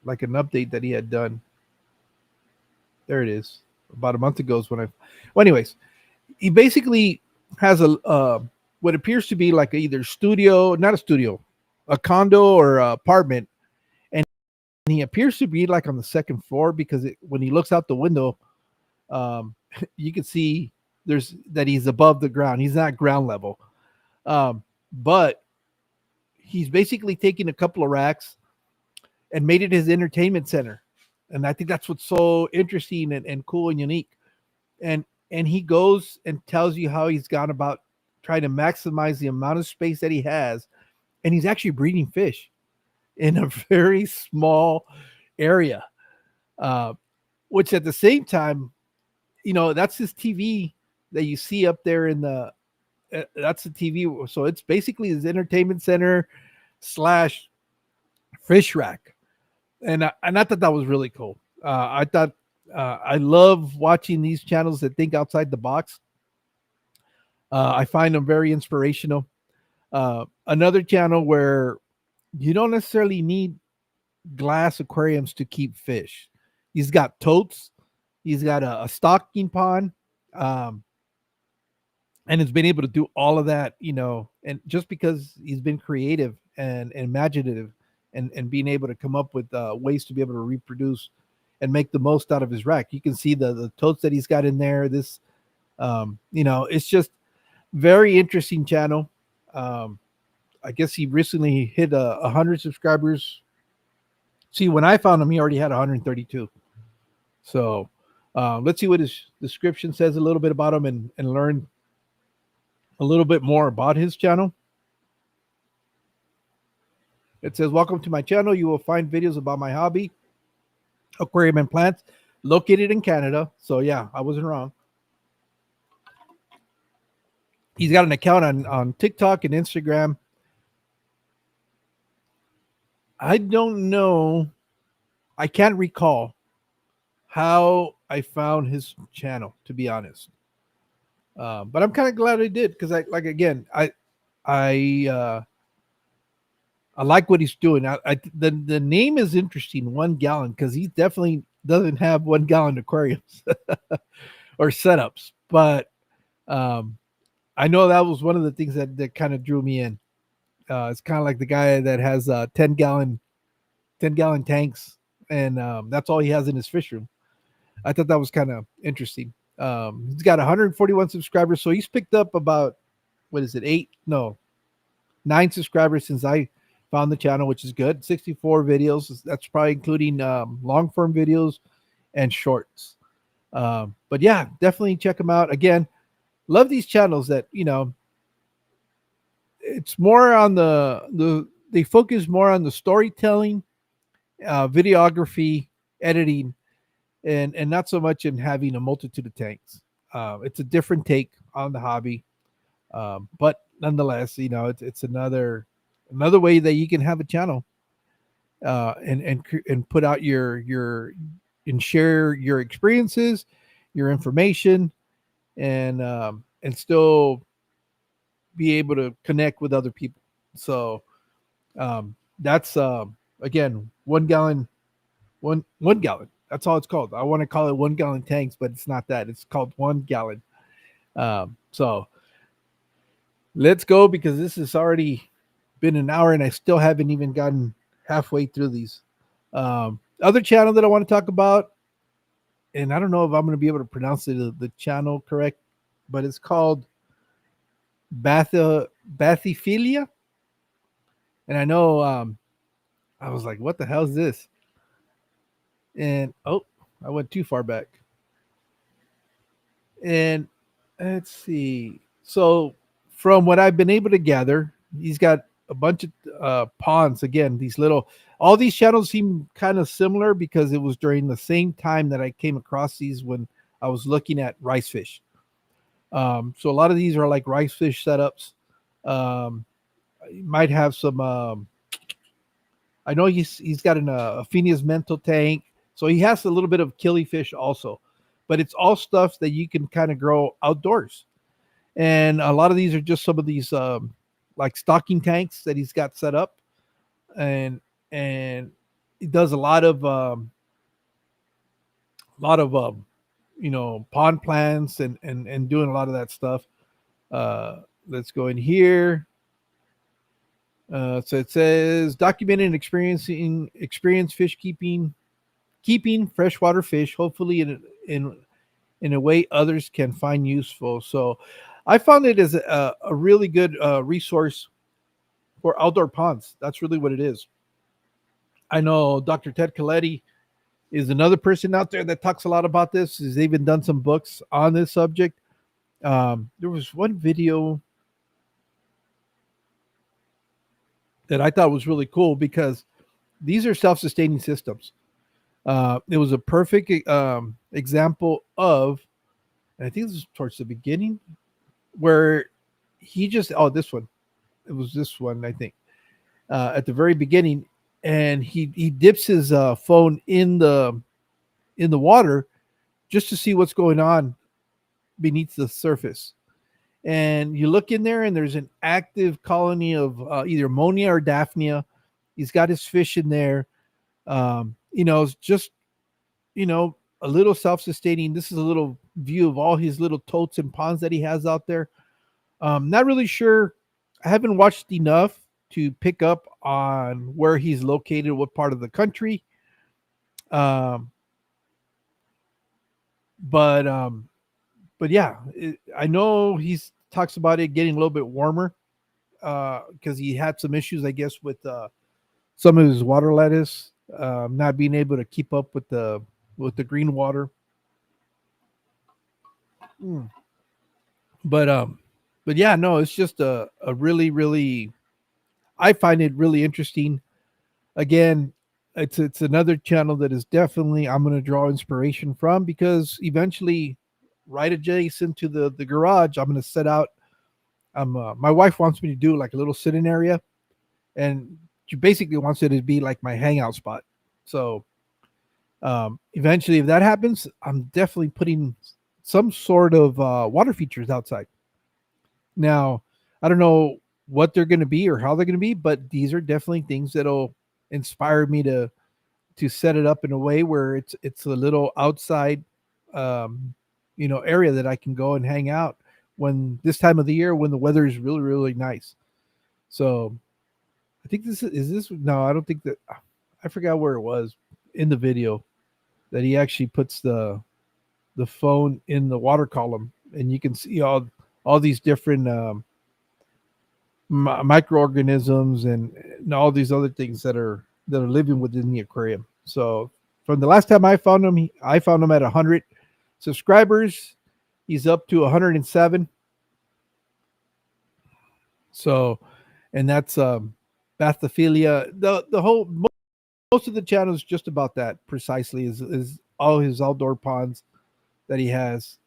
[SPEAKER 1] like an update that he had done. There it is. About a month ago is when I. Well, anyways, he basically has a what appears to be like either studio, not a studio, a condo or a apartment, and he appears to be like on the second floor, because when he looks out the window, you can see that he's above the ground. He's not ground level, but he's basically taken a couple of racks and made it his entertainment center. And I think that's what's so interesting and cool and unique. And he goes and tells you how he's gone about trying to maximize the amount of space that he has. And he's actually breeding fish in a very small area, which at the same time, that's his TV that you see up there that's the TV. So it's basically his entertainment center / fish rack. And I thought that was really cool. I thought I love watching these channels that think outside the box. I find them very inspirational. Another channel where you don't necessarily need glass aquariums to keep fish. He's got totes. He's got a stocking pond. And has been able to do all of that, and just because he's been creative and imaginative, and being able to come up with ways to be able to reproduce and make the most out of his rack. You can see the totes that he's got in there. This, it's just very interesting channel. I guess he recently hit 100 subscribers. See, when I found him, he already had 132. So let's see what his description says a little bit about him, and learn a little bit more about his channel. It says, "Welcome to my channel. You will find videos about my hobby, aquarium and plants, located in Canada." So yeah, I wasn't wrong. He's got an account on TikTok and Instagram. I don't know. I can't recall how I found his channel, to be honest. But I'm kind of glad I did, because I I like what he's doing. The name is interesting, 1 gallon, because he definitely doesn't have 1 gallon aquariums or setups. But um, I know that was one of the things that kind of drew me in. It's kind of like the guy that has 10 gallon tanks, and that's all he has in his fish room. I thought that was kind of interesting. He's got 141 subscribers, so he's picked up about, what is it, 9 subscribers since I found the channel, which is good. 64 videos. That's probably including long form videos and shorts. But yeah, definitely check him out. Again, love these channels that, it's more on they focus more on the storytelling, videography, editing, and not so much in having a multitude of tanks. It's a different take on the hobby, but nonetheless, it's another way that you can have a channel, and put out and share your experiences, your information, and still be able to connect with other people. So that's again, 1 gallon, one gallon. That's all it's called. I want to call it 1 gallon tanks, but it's not that. It's called 1 gallon. So let's go, because this has already been an hour and I still haven't even gotten halfway through these. Other channel that I want to talk about, and I don't know if I'm going to be able to pronounce the channel correct, but it's called Bathyphilia. And I know I was like, what the hell is this? And I went too far back. And let's see. So from what I've been able to gather, he's got a bunch of ponds. Again, all these channels seem kind of similar, because it was during the same time that I came across these, when I was looking at rice fish. So a lot of these are like rice fish setups. You might have some. I know he's got a Phineas mental tank, so he has a little bit of killifish also, but it's all stuff that you can kind of grow outdoors. And a lot of these are just some of these like stocking tanks that he's got set up, and he does a lot of pond plants, and doing a lot of that stuff. Let's go in here. So it says, documenting and experience fish keeping freshwater fish, hopefully in a way others can find useful. So I found it as a really good resource for outdoor ponds. That's really what it is. I know Dr. Ted Coletti is another person out there that talks a lot about this. He's even done some books on this subject. There was one video that I thought was really cool, because these are self-sustaining systems. It was a perfect example of, and I think this was towards the beginning, where he just, this one, it was this one, I think, at the very beginning, and he dips his phone in the water, just to see what's going on beneath the surface. And you look in there, and there's an active colony of either ammonia or daphnia. He's got his fish in there. It's just, a little self-sustaining. This is a little view of all his little totes and ponds that he has out there. Not really sure. I haven't watched enough to pick up on where he's located, what part of the country. But yeah, I know he talks about it getting a little bit warmer because he had some issues, I guess, with some of his water lettuce not being able to keep up with the green water. Mm. But but yeah, no, it's just a really really I find it really interesting. Again, it's another channel that is definitely I'm going to draw inspiration from because eventually, right adjacent to the garage, I'm going to set out. My wife wants me to do like a little sitting area, and she basically wants it to be like my hangout spot. So eventually, if that happens, I'm definitely putting some sort of water features outside. Now, I don't know what they're going to be or how they're going to be, but these are definitely things that'll inspire me to set it up in a way where it's a little outside um area that I can go and hang out when this time of the year when the weather is really really nice. So I think this is this no, I don't think that I forgot where it was in the video that he actually puts the phone in the water column and you can see all these different microorganisms and all these other things that are living within the aquarium. So from the last time I found him, I found him at 100 subscribers. He's up to 107. So, and that's Bathyphila. The whole most of the channel is just about that precisely. Is all his outdoor ponds that he has,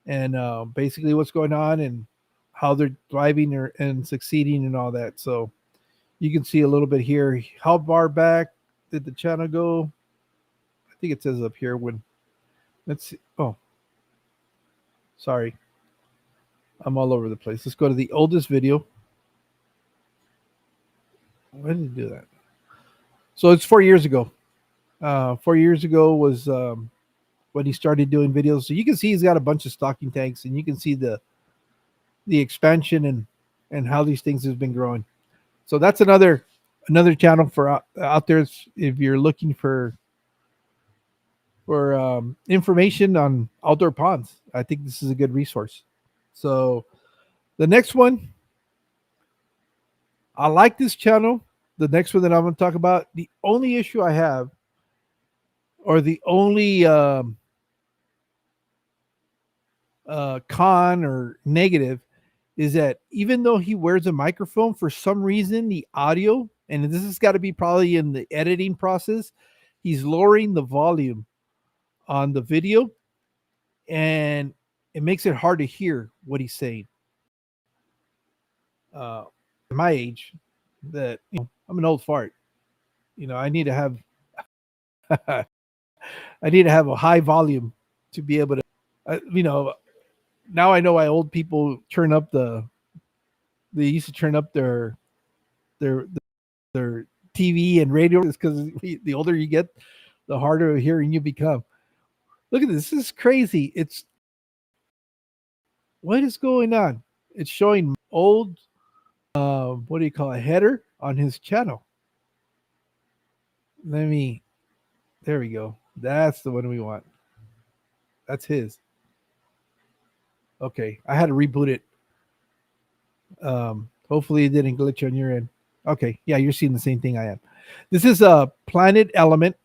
[SPEAKER 1] and basically what's going on and how they're thriving and succeeding and all that. So you can see a little bit here. How far back did the channel go? I think it says up here when let's see. Oh, sorry. I'm all over the place. Let's go to the oldest video. Why did it do that? So it's 4 years ago. 4 years ago was when he started doing videos. So you can see he's got a bunch of stocking tanks, and you can see the expansion and how these things have been growing. So that's another channel for out there if you're looking for information on outdoor ponds. I think this is a good resource. So the next one, I like this channel. The next one that I'm going to talk about, the only issue I have, or the only con or negative, is that even though he wears a microphone, for some reason the audio, and this has got to be probably in the editing process, he's lowering the volume on the video, and it makes it hard to hear what he's saying. My age, that I'm an old fart. I need to have I need to have a high volume to be able to. Now I know why old people turn up they used to turn up their their TV and radio is because the older you get, the harder of hearing you become. Look at this. This is crazy. What is going on? It's showing old, what do you call a header on his channel. There we go. That's the one we want. That's his. Okay. I had to reboot it. Hopefully it didn't glitch on your end. Okay. Yeah, you're seeing the same thing I am. This is a Planet Element.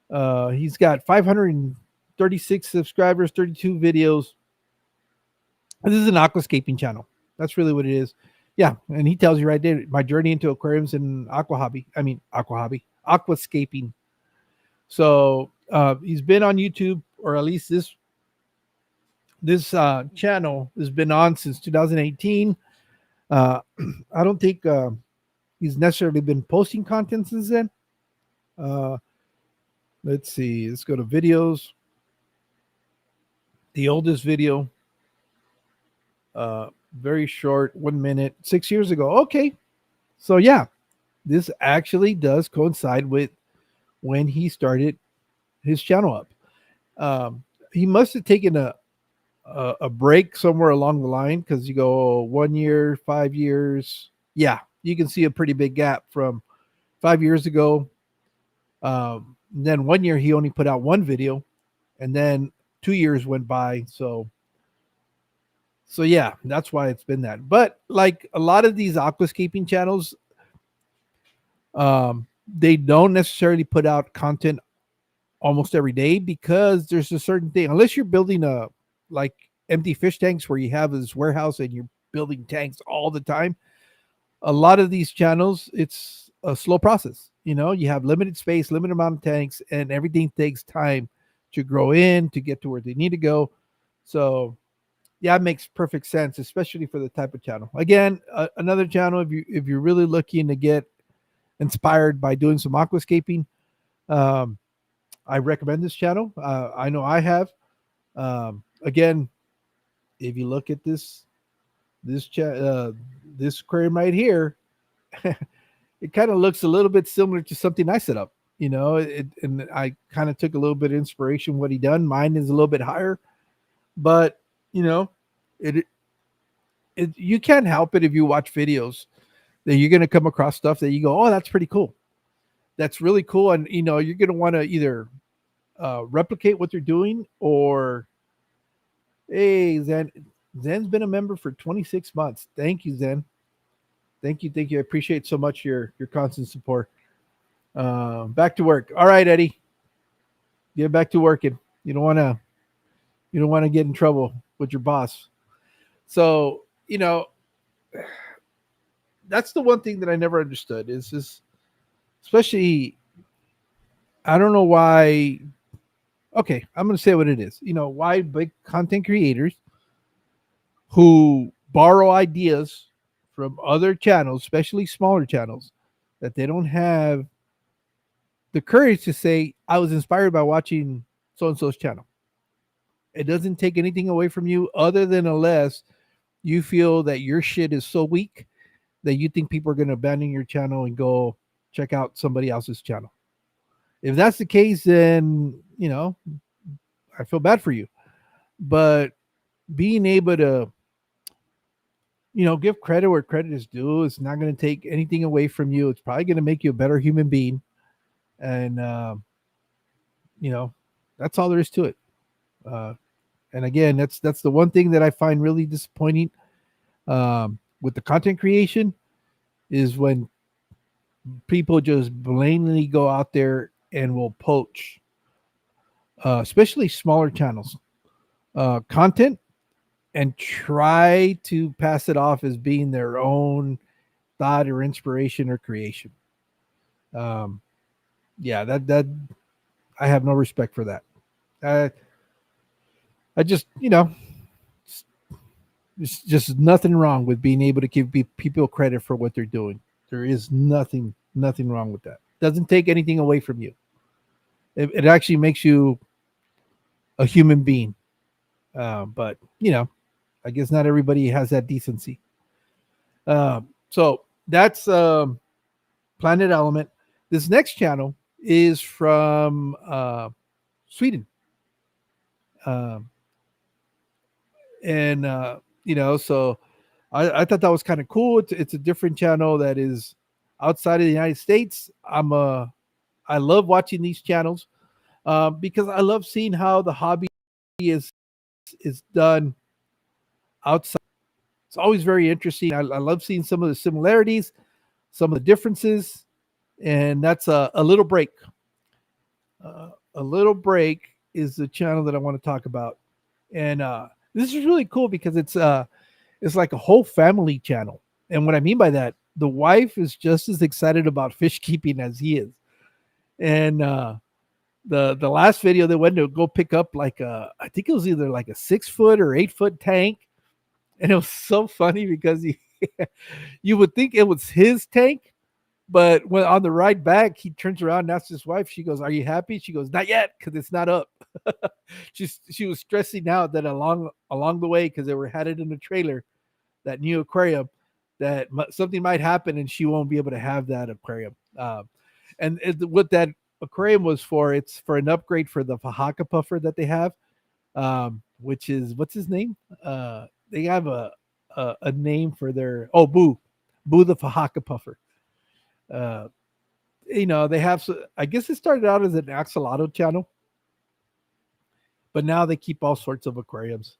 [SPEAKER 1] He's got 536 subscribers, 32 videos. This is an aquascaping channel. That's really what it is. Yeah, and he tells you right there my journey into aquariums and aquascaping. So he's been on YouTube, or at least this channel has been on since 2018. I don't think he's necessarily been posting content since then. Let's see. Let's go to videos. The oldest video, very short, 1 minute, 6 years ago. Okay, so yeah, this actually does coincide with when he started his channel up. He must have taken a break somewhere along the line because you go 1 year, 5 years. Yeah, you can see a pretty big gap from 5 years ago. Then 1 year he only put out one video, and then 2 years went by. So So yeah, that's why it's been that. But like a lot of these aquascaping channels, they don't necessarily put out content almost every day because there's a certain thing. Unless you're building a like empty fish tanks where you have this warehouse and you're building tanks all the time, a lot of these channels, it's a slow process. You know, you have limited space, limited amount of tanks, and everything takes time to grow in to get to where they need to go. So yeah, it makes perfect sense, especially for the type of channel. Again, another channel if you're really looking to get inspired by doing some aquascaping, um, I recommend this channel. I know I have. Again, if you look at this aquarium right here, it kind of looks a little bit similar to something I set up. You know, and I kind of took a little bit of inspiration what he done. Mine is a little bit higher, but you know, it you can't help it if you watch videos that you're going to come across stuff that you go, oh, that's pretty cool. That's really cool, and you know, you're going to want to either replicate what they're doing or hey, Zen's been a member for 26 months. Thank you, Zen. Thank you. I appreciate so much your constant support. Back to work. All right, Eddie, get back to working. You don't want to get in trouble with your boss. So you know that's the one thing that I never understood is this, especially I don't know why. Okay, I'm going to say what it is. You know why big content creators who borrow ideas from other channels, especially smaller channels, that they don't have the courage to say, I was inspired by watching so and so's channel. It doesn't take anything away from you other than unless you feel that your shit is so weak that you think people are going to abandon your channel and go check out somebody else's channel. If that's the case, then, you know, I feel bad for you. But being able to, you know, give credit where credit is due, it's not going to take anything away from you. It's probably going to make you a better human being. And, you know, that's all there is to it. Uh, and again, that's the one thing that I find really disappointing with the content creation is when people just blatantly go out there and will poach, especially smaller channels, content and try to pass it off as being their own thought or inspiration or creation. Um, yeah, that I have no respect for that. Uh, I just, you know, there's just nothing wrong with being able to give people credit for what they're doing. There is nothing wrong with that. Doesn't take anything away from you. It actually makes you a human being. But you know, I guess not everybody has that decency. So that's Planet Element. This next channel is from Sweden, um, and you know, so I thought that was kind of cool. It's a different channel that is outside of the United States. I love watching these channels because I love seeing how the hobby is is done outside. It's always very interesting. I love seeing some of the similarities, some of the differences, and that's a little break. A little break is the channel that I want to talk about, and this is really cool because it's like a whole family channel. And what I mean by that, the wife is just as excited about fish keeping as he is. And the last video they went to go pick up like I think it was either like a 6 foot or 8 foot tank, and it was so funny because he you would think it was his tank, but when on the ride back, he turns around and asks his wife. She goes, "Are you happy?" She goes, "Not yet, because it's not up." She was stressing out that along the way because they were headed in a trailer, that new aquarium, that something might happen and she won't be able to have that aquarium. And what that aquarium was for, it's for an upgrade for the Fahaka puffer that they have, which is what's his name? They have a name for their Boo the Fahaka puffer. Uh, you know, they have. I guess it started out as an axolotl channel, but now they keep all sorts of aquariums.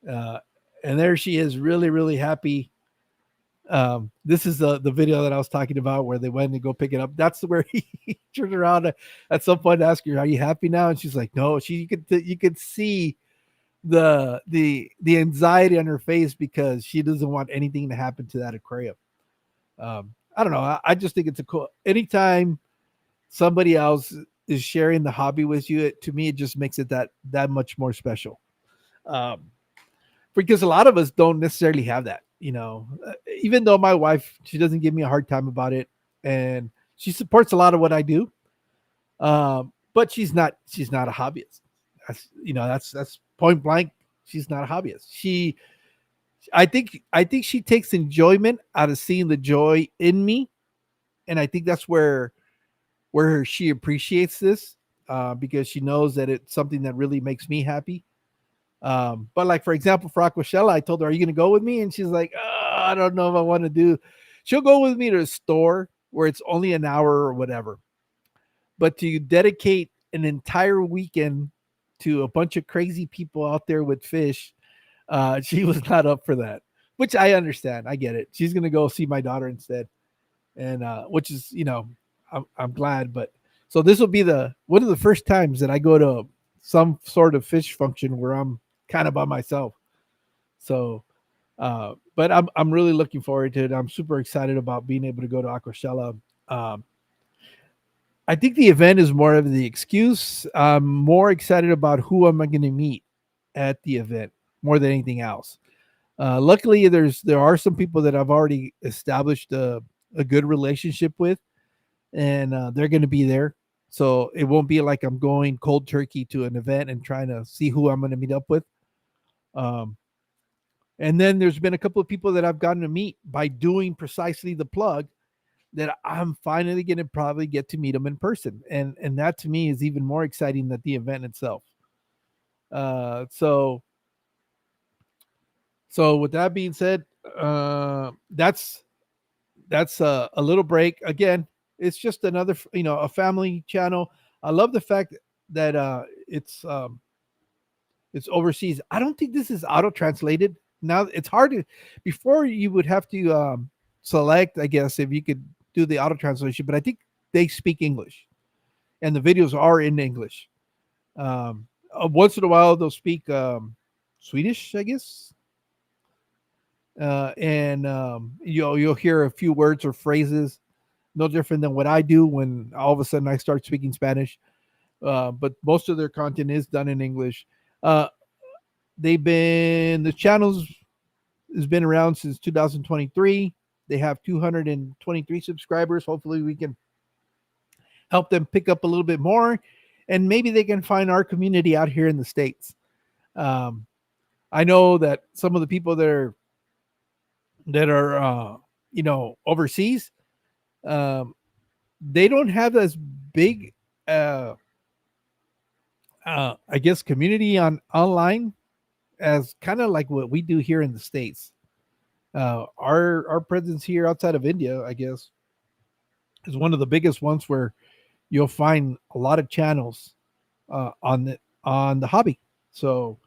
[SPEAKER 1] Uh, And there she is, really, really happy. This is the video that I was talking about where they went to go pick it up. That's where he turned around at some point to ask her, "Are you happy now?" And she's like, "No." You could see the anxiety on her face because she doesn't want anything to happen to that aquarium. I don't know. I just think it's a cool. Anytime somebody else is sharing the hobby with you, to me, it just makes it that much more special. Um, because a lot of us don't necessarily have that. Even though my wife, she doesn't give me a hard time about it, and she supports a lot of what I do. But she's not a hobbyist. That's point blank. She's not a hobbyist. I think she takes enjoyment out of seeing the joy in me, and I think that's where she appreciates this, because she knows that it's something that really makes me happy. But like, for example, for Aquashella, I told her, "Are you going to go with me?" And she's like, "I don't know if I want to do." She'll go with me to a store where it's only an hour or whatever. But to dedicate an entire weekend to a bunch of crazy people out there with fish, she was not up for that. Which I understand. I get it. She's going to go see my daughter instead, and which is, I'm glad. But so this will be the one of the first times that I go to some sort of fish function where I'm kind of by myself. So, but I'm really looking forward to it. I'm super excited about being able to go to Aquashella. I think the event is more of the excuse. I'm more excited about who am I going to meet at the event more than anything else. Luckily, there are some people that I've already established a good relationship with, and they're going to be there. So it won't be like I'm going cold turkey to an event and trying to see who I'm going to meet up with. Um, and then there's been a couple of people that I've gotten to meet by doing precisely the plug that I'm finally going to probably get to meet them in person, and that to me is even more exciting than the event itself. Uh, so so with that being said, that's a little break. Again, it's just another, a family channel. I love the fact that it's overseas. I don't think this is auto translated. Now it's hard to. Before you would have to select, I guess, if you could do the auto translation, but I think they speak English and the videos are in English. Once in a while they'll speak Swedish, I guess, and you'll hear a few words or phrases, no different than what I do when all of a sudden I start speaking Spanish. But most of their content is done in English. Uh, the channels has been around since 2023. They have 223 subscribers. Hopefully, we can help them pick up a little bit more, and maybe they can find our community out here in the States. Um, I know that some of the people that are overseas, um, they don't have as big, uh, I guess, community on online as kind of like what we do here in the States. Our presence here outside of India, I guess, is one of the biggest ones where you'll find a lot of channels on the hobby. So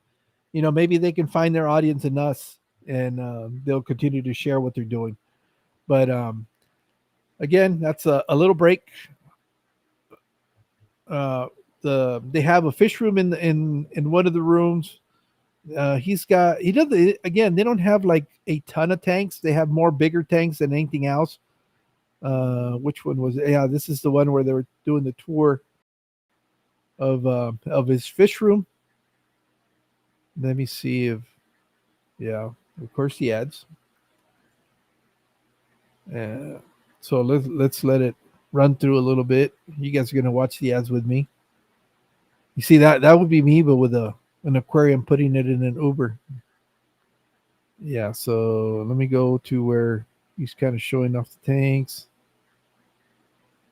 [SPEAKER 1] maybe they can find their audience in us, and they'll continue to share what they're doing. But again, that's a little break. They have a fish room in one of the rooms. He does, again, they don't have like a ton of tanks. They have more bigger tanks than anything else. Which one was it? Yeah, this is the one where they were doing the tour of his fish room. Let me see if, yeah, of course the ads. Uh, so let's let it run through a little bit. You guys are gonna watch the ads with me. You see that would be me, but with an aquarium, putting it in an Uber. Yeah. So let me go to where he's kind of showing off the tanks.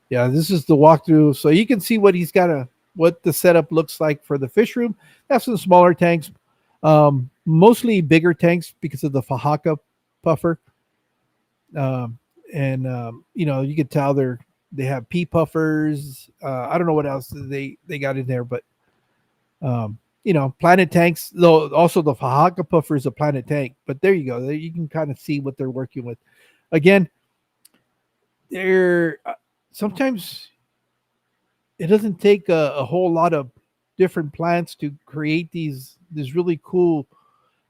[SPEAKER 1] Yeah, this is the walkthrough, so you can see what the setup looks like for the fish room. Have some smaller tanks, mostly bigger tanks because of the Fahaka puffer. Um, and you can tell they have pea puffers. I don't know what else they got in there, but planet tanks. Though also the Fahaka puffer is a planet tank. But there you go. There you can kind of see what they're working with. Again, they're sometimes it doesn't take a whole lot of different plants to create these really cool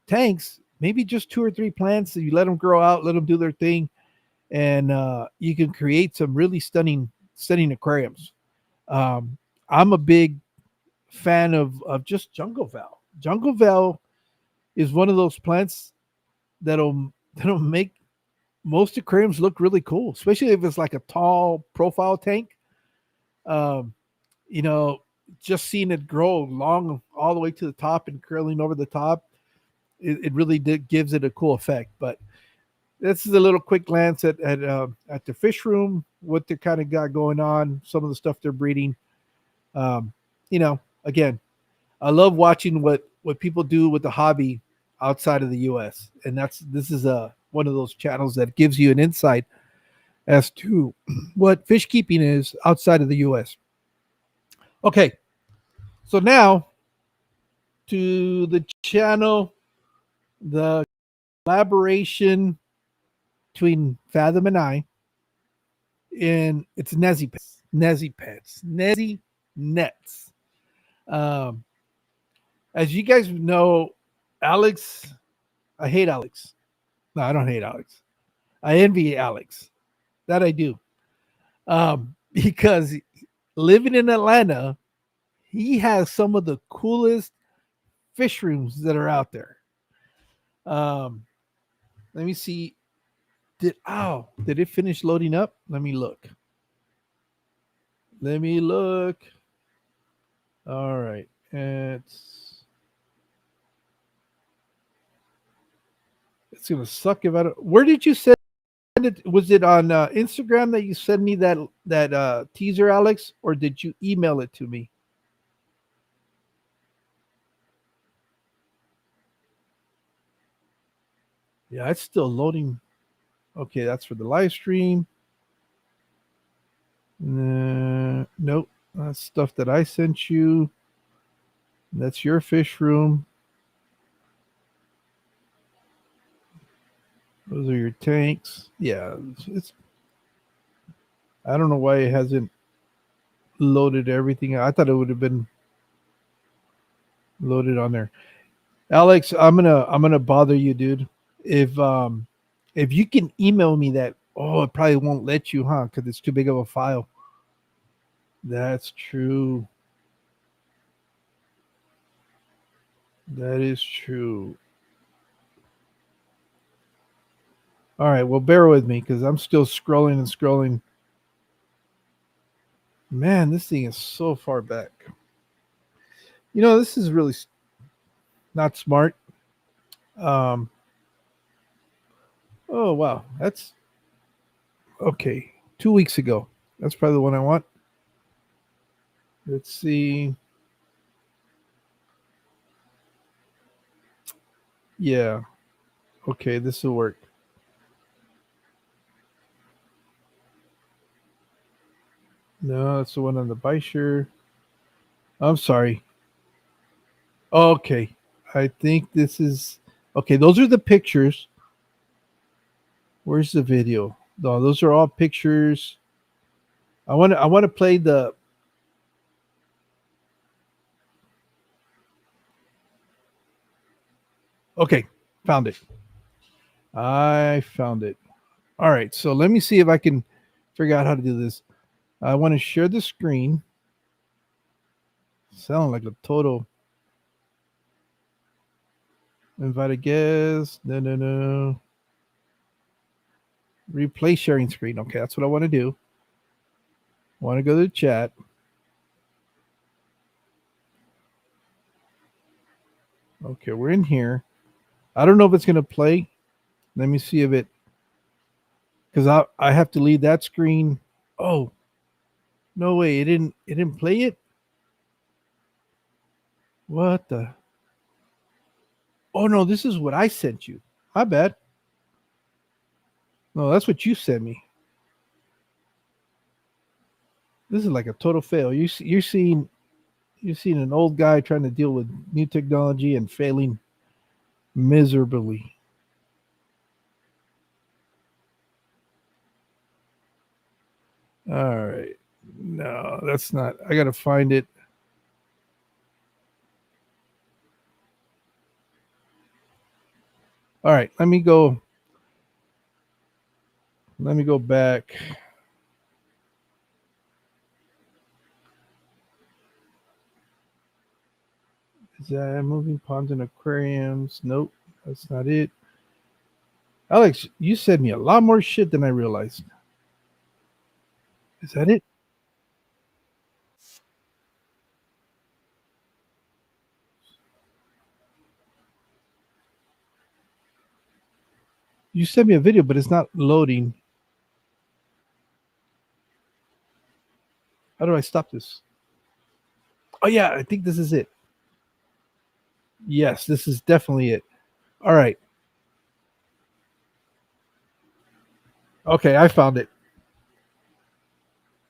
[SPEAKER 1] tanks. Maybe just two or three plants. You let them grow out, let them do their thing, and you can create some really stunning aquariums. Um, I'm a big fan of just jungle val. Jungle val is one of those plants that'll make most aquariums look really cool, especially if it's like a tall profile tank. Um, you know, just seeing it grow long all the way to the top and curling over the top, it really gives it a cool effect. But this is a little quick glance at the fish room, what they kind of got going on, some of the stuff they're breeding. Um, again, I love watching what people do with the hobby outside of the U.S. And this is a one of those channels that gives you an insight as to what fish keeping is outside of the U.S. Okay, so now to the channel, the collaboration between Fathom and I, and it's Nezzy Nets. Um, as you guys know, Alex, I hate Alex. No, I don't hate Alex. I envy Alex. That I do. Because living in Atlanta, he has some of the coolest fish rooms that are out there. Um, let me see. Did it finish loading up? Let me look. Let me look. All right. It's gonna suck if I don't. Where did you send it? Was it on Instagram that you sent me that teaser, Alex, or did you email it to me? Yeah, it's still loading. Okay, that's for the live stream. Nope, that's stuff that I sent you. That's your fish room. Those are your tanks. Yeah, it's. I don't know why it hasn't loaded everything. I thought it would have been loaded on there. Alex, I'm gonna bother you, dude. If um if you can email me that, oh, it probably won't let you, huh? Because it's too big of a file. That's true. That is true. All right, well, bear with me because I'm still scrolling and scrolling. Man, this thing is so far back. This is really not smart. Um, oh wow, that's okay. 2 weeks ago. That's probably the one I want. Let's see. Yeah. Okay, this will work. No, that's the one on the Bisher. I'm sorry. Okay. I think this is okay. Those are the pictures. Where's the video? No, those are all pictures. I want to play the okay, found it. I found it. All right, so let me see if I can figure out how to do this. I want to share the screen. Sound like a total invite a guest. No, no, no. Replay sharing screen. Okay, that's what I want to do. I want to go to the chat. Okay, we're in here. I don't know if it's gonna play. Let me see if it because I have to leave that screen. Oh no way! It didn't play it. What the? Oh no! This is what I sent you. My bad. No, that's what you sent me. This is like a total fail. You're seeing. You've seen an old guy trying to deal with new technology and failing miserably. All right. No, that's not. I got to find it. All right. Let me go. Let me go back. Is that moving ponds and aquariums? Nope. That's not it. Alex, you sent me a lot more shit than I realized. Is that it? You sent me a video, but it's not loading. How do I stop this? Oh, yeah. I think this is it. Yes, this is definitely it. All right. Okay. I found it.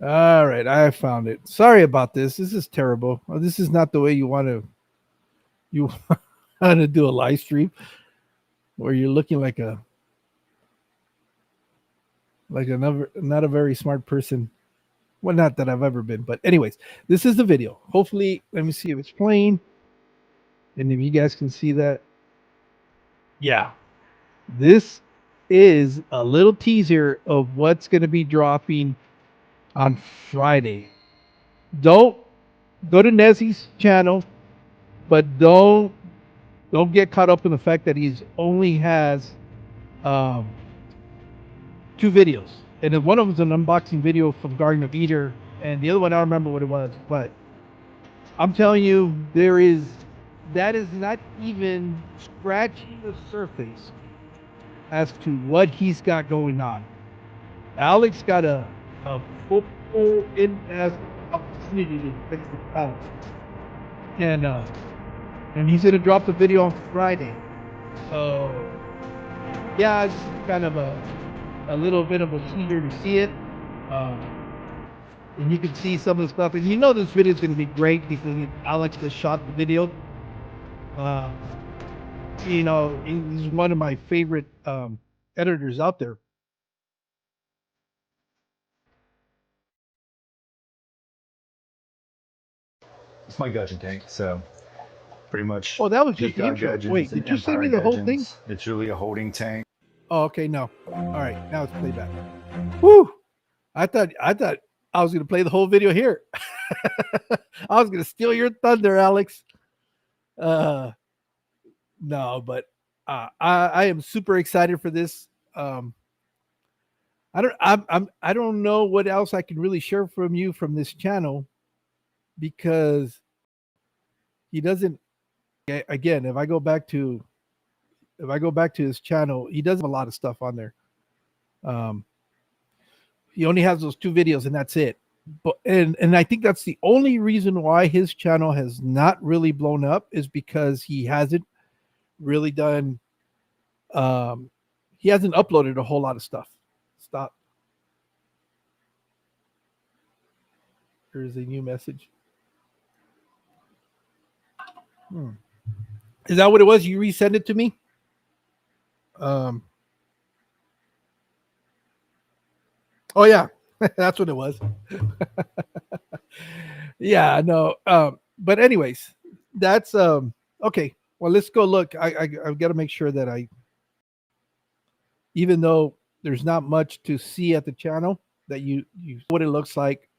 [SPEAKER 1] All right. I found it. Sorry about this. This is terrible. This is not the way you want to. You want to do a live stream where you're looking like another not a very smart person. Well, not that I've ever been, but anyways, this is the video. Hopefully, let me see if it's playing, and if you guys can see that. Yeah, this is a little teaser of what's going to be dropping on Friday. Don't go to Nezzy's channel, but don't get caught up in the fact that he's only has um, two videos, and then one of them's an unboxing video from Garden of Eden, and the other one I don't remember what it was, but I'm telling you, that is not even scratching the surface as to what he's got going on. Alex got a full in-depth opportunity to fix the out, and and he's gonna drop the video on Friday. So yeah, it's kind of a little bit of a teaser to see it. Um, and you can see some of the stuff. And you know this video is going to be great because Alex just shot the video. Uh, you know, he's one of my favorite editors out there.
[SPEAKER 2] It's my Gudgeon tank, so pretty much
[SPEAKER 1] Oh, that was just
[SPEAKER 2] Geek
[SPEAKER 1] the
[SPEAKER 2] God
[SPEAKER 1] intro. Wait,
[SPEAKER 2] Gudgeons and
[SPEAKER 1] did you send me
[SPEAKER 2] Empire
[SPEAKER 1] the whole thing?
[SPEAKER 2] Gudgeons. It's really a holding tank.
[SPEAKER 1] Oh, okay, no. All right, now it's playback. Woo! I thought I was going to play the whole video here. I was going to steal your thunder, Alex. Uh, no, but I am super excited for this. I don't know what else I can really share from you from this channel because he doesn't. Again, if I go back to his channel, he does have a lot of stuff on there. Um, he only has those two videos and that's it. But and I think that's the only reason why his channel has not really blown up is because he hasn't really done. Um, he hasn't uploaded a whole lot of stuff. Stop. There's a new message. Hmm. Is that what it was? You resend it to me? Um, oh yeah, that's what it was. Yeah, no. But anyways, that's okay. Well, let's go look. I've got to make sure that even though there's not much to see at the channel, that you what it looks like.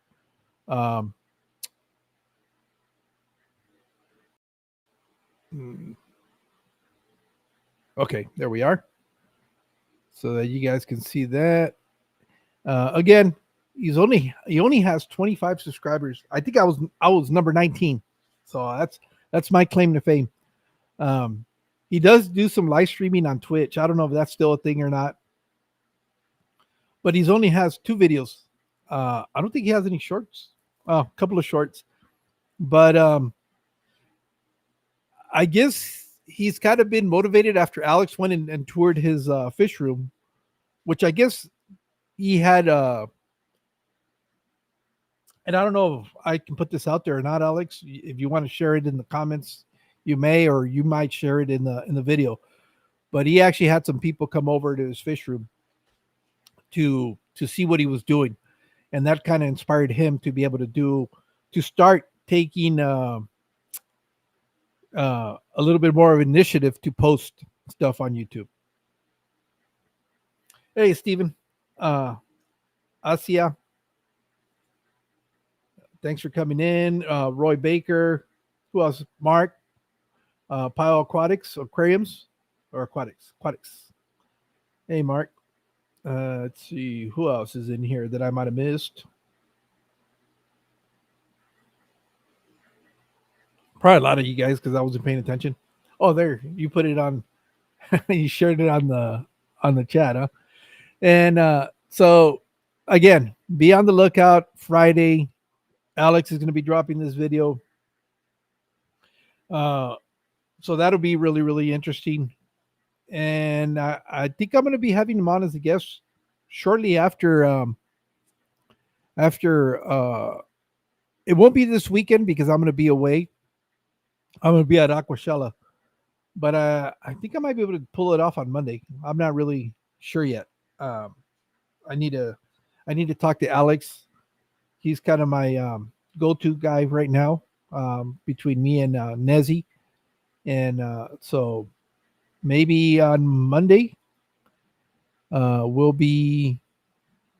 [SPEAKER 1] Um, hmm, okay, there we are, so that you guys can see that. Again, he only has 25 subscribers. I think I was number 19, so that's my claim to fame. Um, he does do some live streaming on Twitch. I don't know if that's still a thing or not, but he's only has two videos. I don't think he has any shorts. A couple of shorts, but I guess he's kind of been motivated after Alex went and toured his fish room, which I guess he and I don't know if I can put this out there or not, Alex. If you want to share it in the comments, you may, or you might share it in the video. But he actually had some people come over to his fish room to see what he was doing, and that kind of inspired him to be able to start taking a little bit more of initiative to post stuff on YouTube. Hey, Stephen, uh, Asia, thanks for coming in. Roy Baker, who else? Mark, Pile Aquariums, or Aquatics. Hey, Mark. Let's see who else is in here that I might have missed. Probably a lot of you guys because I wasn't paying attention. Oh, there you put it on. You shared it on the chat, huh? And so again, be on the lookout. Friday, Alex is going to be dropping this video. Uh, so that'll be really really interesting. And I think I'm going to be having him on as a guest shortly after. It won't be this weekend because I'm going to be away. I'm going to be at Aquashella, but I think I might be able to pull it off on Monday. I'm not really sure yet. Um, I need to I need to talk to Alex. He's kind of my go-to guy right now between me and Nezzy, and so maybe on Monday uh, we'll be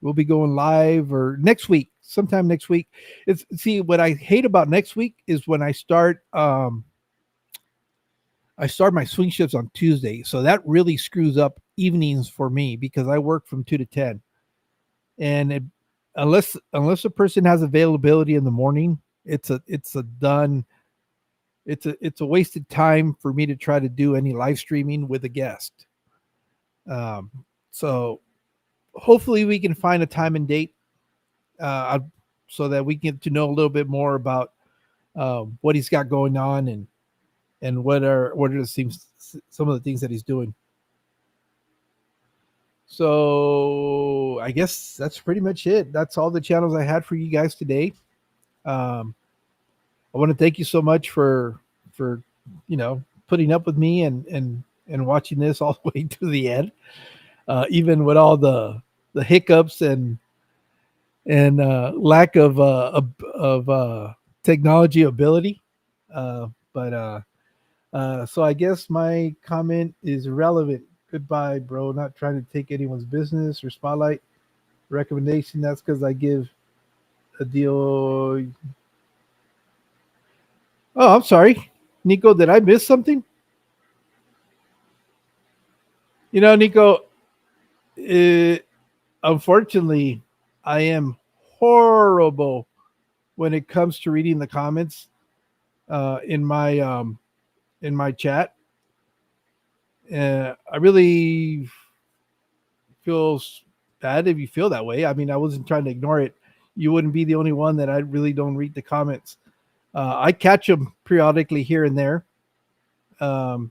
[SPEAKER 1] we'll be going live or next week, sometime next week. It's see what I hate about next week is when I start my swing shifts on Tuesday, so that really screws up evenings for me because I work from 2 to 10, and unless a person has availability in the morning, it's a done. It's a wasted time for me to try to do any live streaming with a guest. Um, so hopefully we can find a time and date uh, so that we get to know a little bit more about what he's got going on and what are the things, some of the things that he's doing. So I guess that's pretty much it. That's all the channels I had for you guys today. Um, I want to thank you so much for putting up with me and watching this all the way to the end, even with all the hiccups and lack of technology ability. But so I guess my comment is irrelevant. Goodbye, bro. Not trying to take anyone's business or spotlight. Recommendation. That's because I give a deal. Oh, I'm sorry, Nico. Did I miss something? Nico. Uh, Unfortunately, I am horrible when it comes to reading the comments uh, in my um, in my chat. I really feel bad if you feel that way. I mean, I wasn't trying to ignore it. You wouldn't be the only one that I really don't read the comments. I catch them periodically here and there. Um,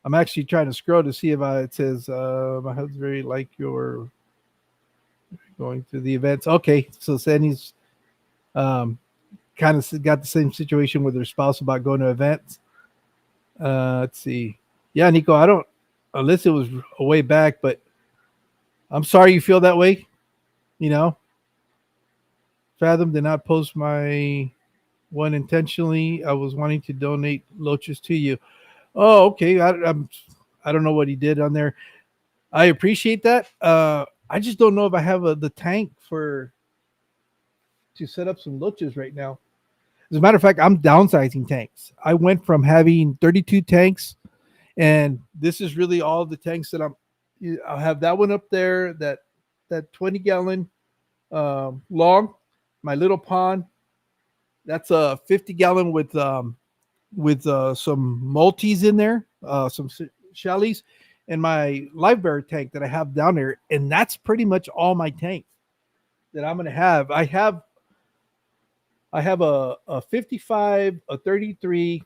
[SPEAKER 1] I'm actually trying to scroll to see if it says my husband very like your going to the events. Okay, so Sandy's um, kind of got the same situation with her spouse about going to events. Let's see. Yeah, Nico, I don't, unless it was a way back, but I'm sorry you feel that way. You know, Fathom did not post my one intentionally. I was wanting to donate loaches to you. Oh, okay. I don't know what he did on there. I appreciate that. I just don't know if I have the tank for to set up some loaches right now. As a matter of fact, I'm downsizing tanks. I went from having 32 tanks, and this is really all the tanks that I'll have that one up there, that 20-gallon long, my little pond. That's a 50-gallon with some multis in there, some shellies, and my live bear tank that I have down there, and that's pretty much all my tanks that I'm gonna have. I have a 55, a 33,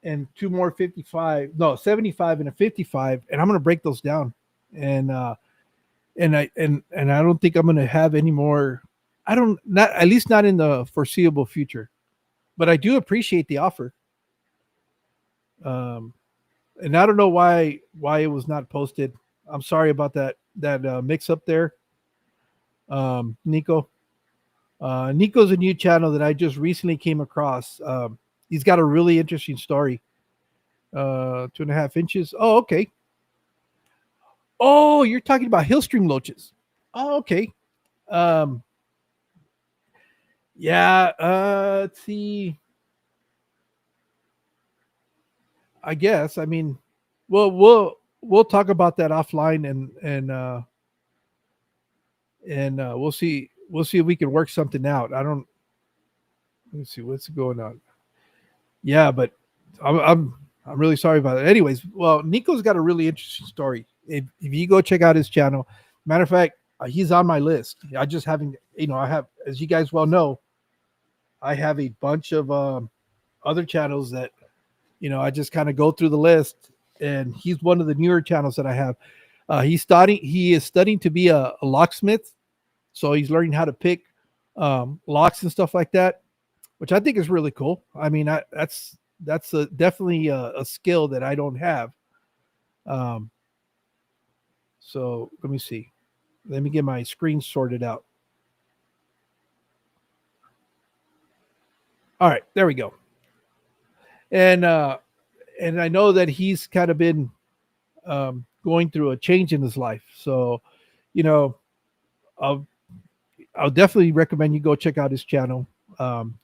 [SPEAKER 1] and two more 55, no 75 and a 55, and I'm gonna break those down, and I don't think I'm gonna have any more. I don't not at least not in the foreseeable future. But I do appreciate the offer. Um, and I don't know why it was not posted. I'm sorry about that mix up there, Nico. Nico's a new channel that I just recently came across. He's got a really interesting story. 2.5 inches. Oh, okay. Oh, you're talking about hill stream loaches. Oh, okay. Um, yeah. Let's see. I guess. I mean, we'll talk about that offline and we'll see if we can work something out. I don't. Let's see what's going on. Yeah, but I'm really sorry about it. Anyways, well, Nico's got a really interesting story. If you go check out his channel, matter of fact, he's on my list. I just haven't, I have, as you guys well know, I have a bunch of other channels that I just kind of go through the list, and he's one of the newer channels that I have. He is studying to be a locksmith, so he's learning how to pick locks and stuff like that, which I think is really cool. I mean, that's definitely a skill that I don't have. Um, so let me see. Let me get my screen sorted out. All right, there we go. And and I know that he's kind of been going through a change in his life. So, you know, I'll I'll definitely recommend you go check out his channel.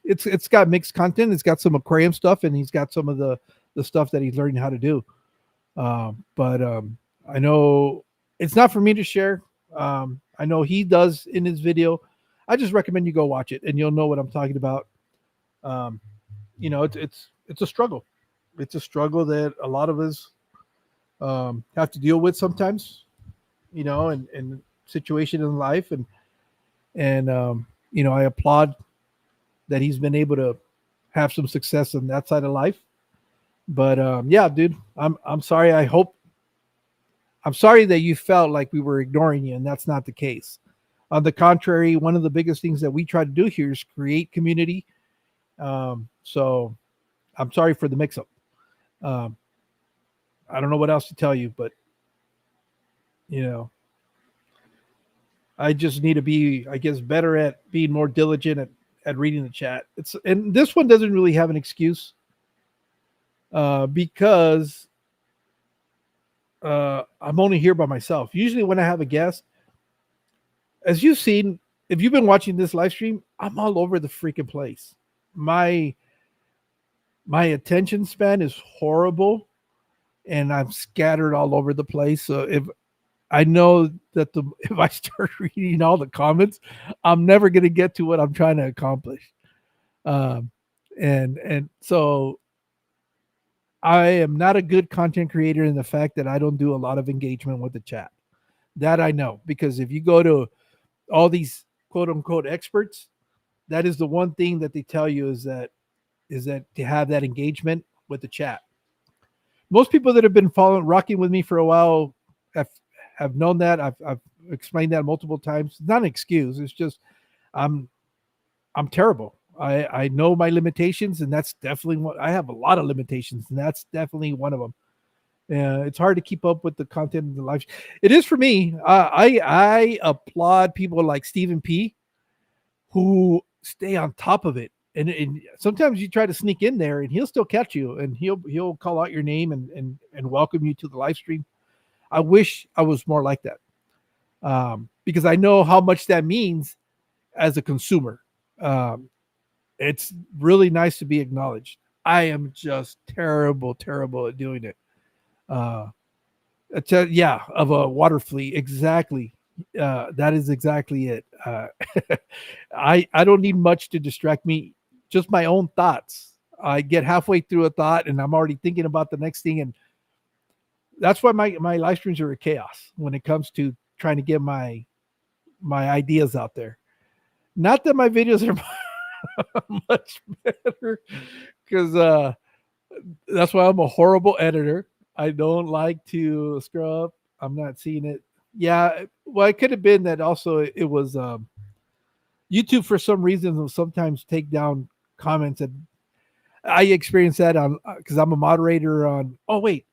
[SPEAKER 1] It's got mixed content. It's got some aquarium stuff, and he's got some of the stuff that he's learning how to do. But I know it's not for me to share. I know he does in his video. I just recommend you go watch it, and you'll know what I'm talking about. Um, it's a struggle. It's a struggle that a lot of us have to deal with sometimes. And situation in life, and I applaud that he's been able to have some success on that side of life. But yeah, dude, I'm sorry. I'm sorry that you felt like we were ignoring you, and that's not the case. On the contrary, one of the biggest things that we try to do here is create community. So I'm sorry for the mix-up. Um, I don't know what else to tell you, but you know, I just need to be, I guess, better at being more diligent at reading the chat. And this one doesn't really have an excuse because I'm only here by myself. Usually, when I have a guest, as you've seen, if you've been watching this live stream, I'm all over the freaking place. My my attention span is horrible, and I'm scattered all over the place. So if I know that if I start reading all the comments, I'm never going to get to what I'm trying to accomplish. Um, and so I am not a good content creator in the fact that I don't do a lot of engagement with the chat. That I know, because if you go to all these quote unquote experts, that is the one thing that they tell you is that to have that engagement with the chat. Most people that have been following rocking with me for a while have have known that. I've explained that multiple times. It's not an excuse. It's just I'm I'm terrible. I know my limitations, and that's definitely what I have. A lot of limitations, and that's definitely one of them. It's hard to keep up with the content in the life. It is for me. I applaud people like Stephen P, who stay on top of it. And sometimes you try to sneak in there, and he'll still catch you, and he'll call out your name and welcome you to the live stream. I wish I was more like that, because I know how much that means as a consumer. Um, it's really nice to be acknowledged. I am just terrible, terrible at doing it. Uh, yeah, of a water fleet, exactly. That is exactly it. I don't need much to distract me. Just my own thoughts. I get halfway through a thought, and I'm already thinking about the next thing, and that's why my live streams are a chaos when it comes to trying to get my ideas out there. Not that my videos are much better, because that's why I'm a horrible editor. I don't like to scrub. I'm not seeing it. Yeah, well, it could have been that also it was YouTube for some reason will sometimes take down comments, and I experience that on because I'm a moderator on. Oh wait,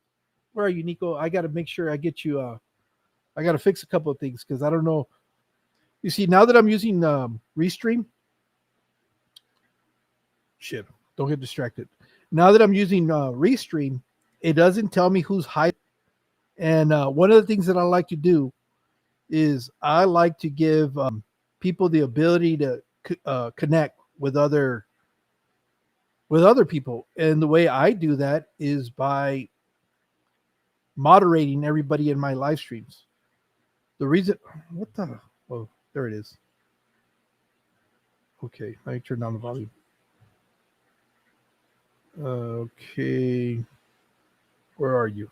[SPEAKER 1] where are you, Nico? I got to make sure I get you. I got to fix a couple of things because I don't know. You see, now that I'm using Restream, shit, don't get distracted. Now that I'm using Restream, it doesn't tell me who's hiding. And one of the things that I like to do is I like to give people the ability to connect with other people, and the way I do that is by moderating everybody in my live streams. The reason, what the, oh, there it is. Okay, let me turn down the volume. Okay, where are you?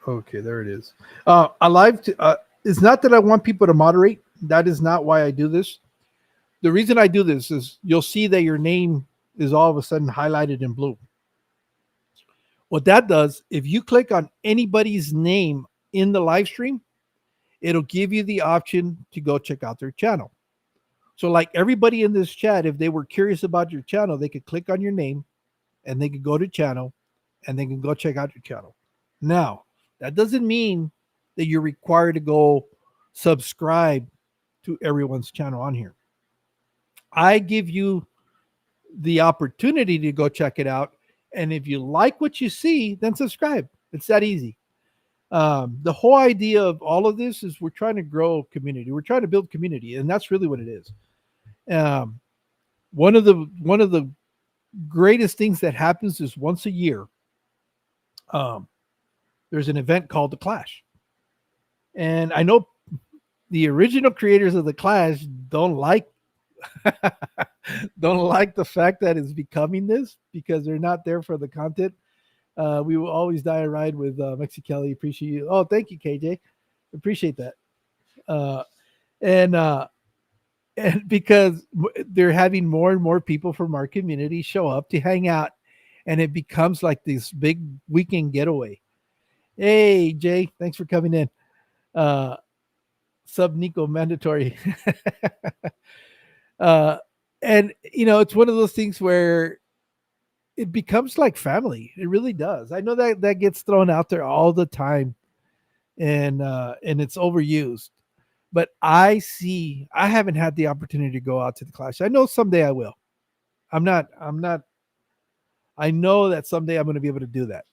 [SPEAKER 1] Okay, there it is. I live. It's not that I want people to moderate. That is not why I do this. The reason I do this is you'll see that your name is all of a sudden highlighted in blue. What that does, if you click on anybody's name in the live stream, it'll give you the option to go check out their channel. So, like everybody in this chat, if they were curious about your channel, they could click on your name and they could go to channel and they can go check out your channel. Now, that doesn't mean that you're required to go subscribe to everyone's channel on here. I give you the opportunity to go check it out. And if you like what you see, then subscribe. It's that easy. The whole idea of all of this is we're trying to grow community. We're trying to build community, and that's really what it is. Um, one of the greatest things that happens is once a year, um, there's an event called the Clash, and I know the original creators of the Clash don't like don't like the fact that it's becoming this because they're not there for the content. We will always die a ride with Mexi Kelly. Appreciate you. Oh, thank you, KJ. Appreciate that. Uh, and and because they're having more and more people from our community show up to hang out, and it becomes like this big weekend getaway. Hey, Jay, thanks for coming in. Uh, Sub Nico mandatory. uh, and it's one of those things where it becomes like family. It really does. I know that that gets thrown out there all the time, and it's overused. But I haven't had the opportunity to go out to the Clash. I know someday I will. I'm not. I know that someday I'm going to be able to do that.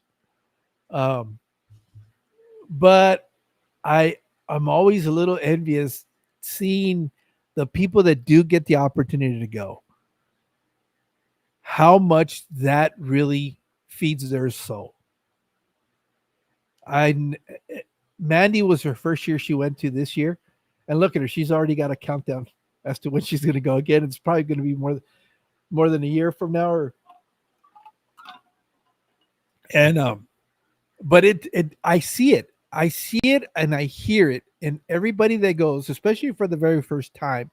[SPEAKER 1] Um, but I'm always a little envious seeing the people that do get the opportunity to go. How much that really feeds their soul. I Mandy was her first year she went to this year, and look at her. She's already got a countdown as to when she's going to go again. It's probably going to be more than a year from now, or and but it I see it and I hear it in everybody that goes, especially for the very first time.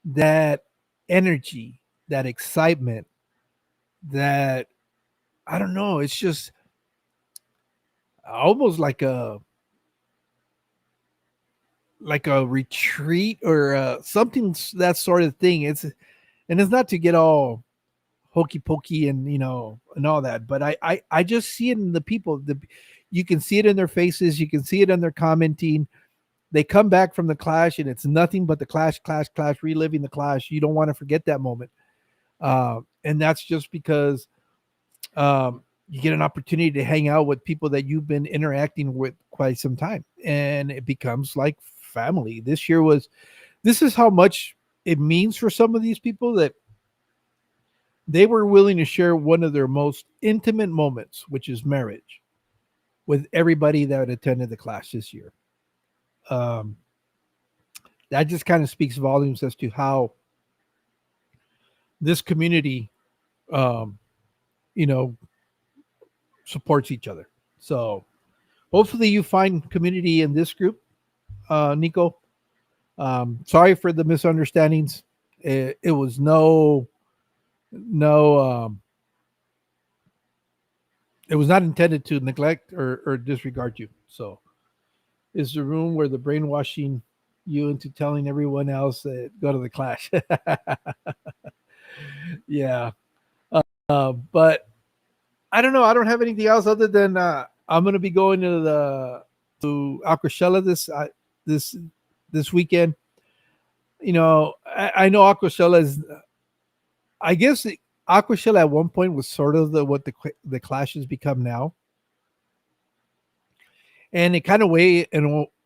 [SPEAKER 1] That energy, that excitement, that I don't know. It's just almost like a retreat or something that sort of thing. It's not to get all hokey pokey and and all that, but I just see it in the people. You can see it in their faces. You can see it in their commenting. They come back from the Clash and it's nothing but the Clash, Clash, Clash, reliving the Clash. You don't want to forget that moment, and that's just because you get an opportunity to hang out with people that you've been interacting with quite some time, and it becomes like family. This is how much it means for some of these people that they were willing to share one of their most intimate moments, which is marriage, with everybody that attended the Clash this year. Um, that just kind of speaks volumes as to how this community, um, you know, supports each other. So hopefully you find community in this group, Nico. Sorry for the misunderstandings. It was no it was not intended to neglect or disregard you. So is the room where the brainwashing you into telling everyone else that go to the clash. Yeah. But I don't know. I don't have anything else other than I'm going to be going to Aquashella this this weekend. I know Aquashella is. I guess Aquashella at one point was sort of the Clash has become now, and it kind of it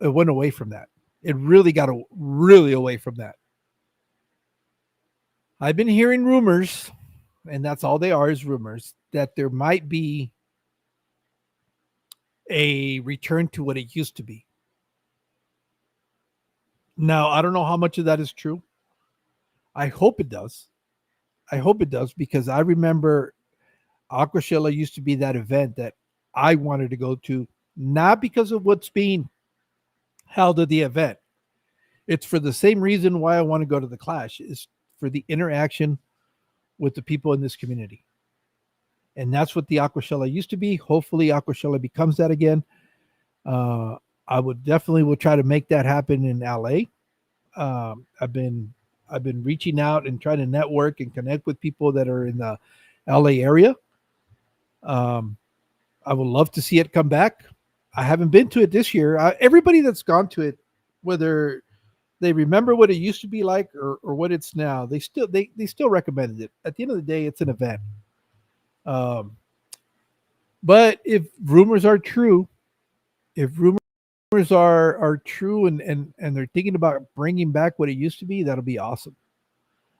[SPEAKER 1] went away from that. It really got really away from that. I've been hearing rumors, and that's all they are is rumors that there might be a return to what it used to be. Now, I don't know how much of that is true. I hope it does. I hope it does because I remember Aquashella used to be that event that I wanted to go to, not because of what's being held at the event. It's for the same reason why I want to go to the Clash is for the interaction with the people in this community. And that's what the Aquashella used to be. Hopefully Aquashella becomes that again. Uh, I would definitely will try to make that happen in LA. I've been reaching out and trying to network and connect with people that are in the LA area. Um, I would love to see it come back. I haven't been to it this year. Everybody that's gone to it, whether they remember what it used to be like or what it's now, they still recommended it. At the end of the day, it's an event. Um, but if rumors are true, if rumors are true and they're thinking about bringing back what it used to be, that'll be awesome.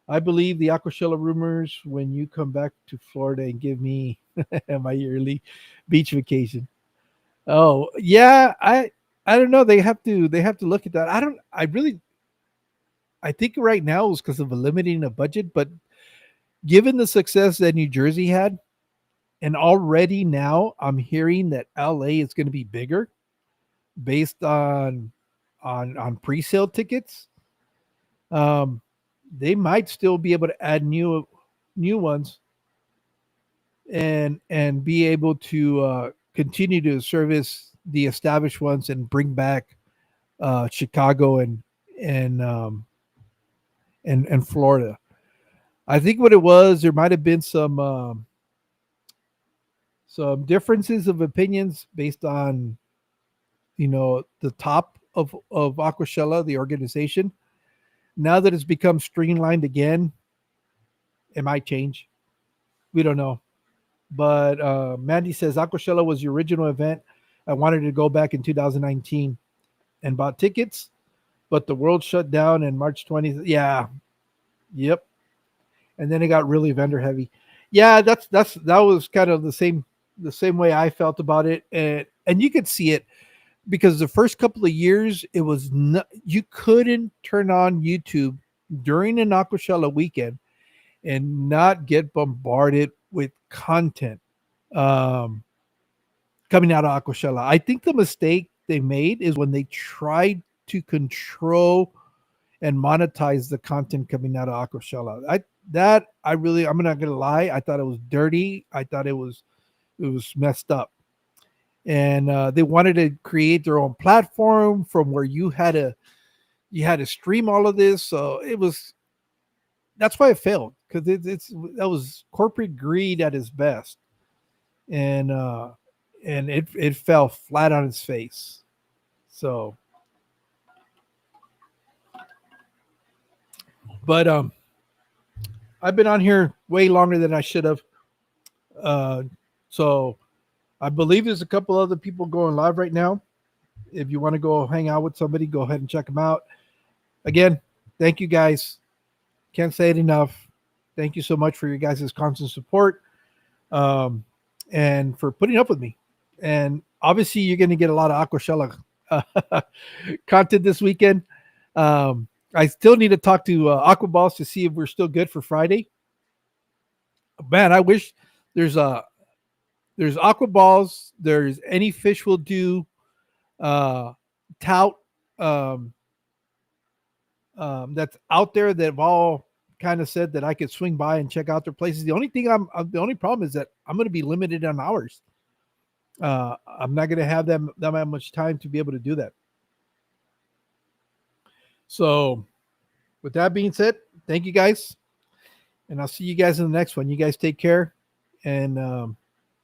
[SPEAKER 1] I believe the Aquashella rumors when you come back to Florida and give me my yearly beach vacation. Oh yeah, I don't know. They have to look at that. I really I think right now it was because of a limiting of budget, but given the success that New Jersey had, and already now I'm hearing that LA is going to be bigger based on pre-sale tickets. Um, they might still be able to add new ones and be able to continue to service the established ones and bring back Chicago and um, and Florida. I think what it was, there might have been some differences of opinions based on the top of Aquashella, the organization. Now that it's become streamlined again, it might change. We don't know. But Mandy says Aquashella was the original event. I wanted to go back in 2019 and bought tickets, but the world shut down in March 20th. Yeah, yep. And then it got really vendor heavy. Yeah, that was kind of the same way I felt about it, and you could see it because the first couple of years it was not, you couldn't turn on YouTube during an Aquashella weekend and not get bombarded with content um, coming out of Aquashella. I think the mistake they made is when they tried to control and monetize the content coming out of Aquashella. I'm not gonna lie, I thought it was dirty. I thought it was messed up. And they wanted to create their own platform from where you had to stream all of this. So it was that's why it failed because it's that was corporate greed at its best, and it fell flat on its face. So, but I've been on here way longer than I should have. Uh, so I believe there's a couple other people going live right now. If you want to go hang out with somebody, go ahead and check them out. Again, thank you guys. Can't say it enough. Thank you so much for your guys' constant support um, and for putting up with me. And obviously, you're going to get a lot of Aquashella content this weekend. I still need to talk to Aquaballs to see if we're still good for Friday. Man, I wish there's there's Aquaballs. There's any fish will do. Tout um, that's out there that have all kind of said that I could swing by and check out their places. The only thing the only problem is that I'm going to be limited on hours. I'm not going to have that much time to be able to do that. So, with that being said, thank you guys, and I'll see you guys in the next one. You guys take care, and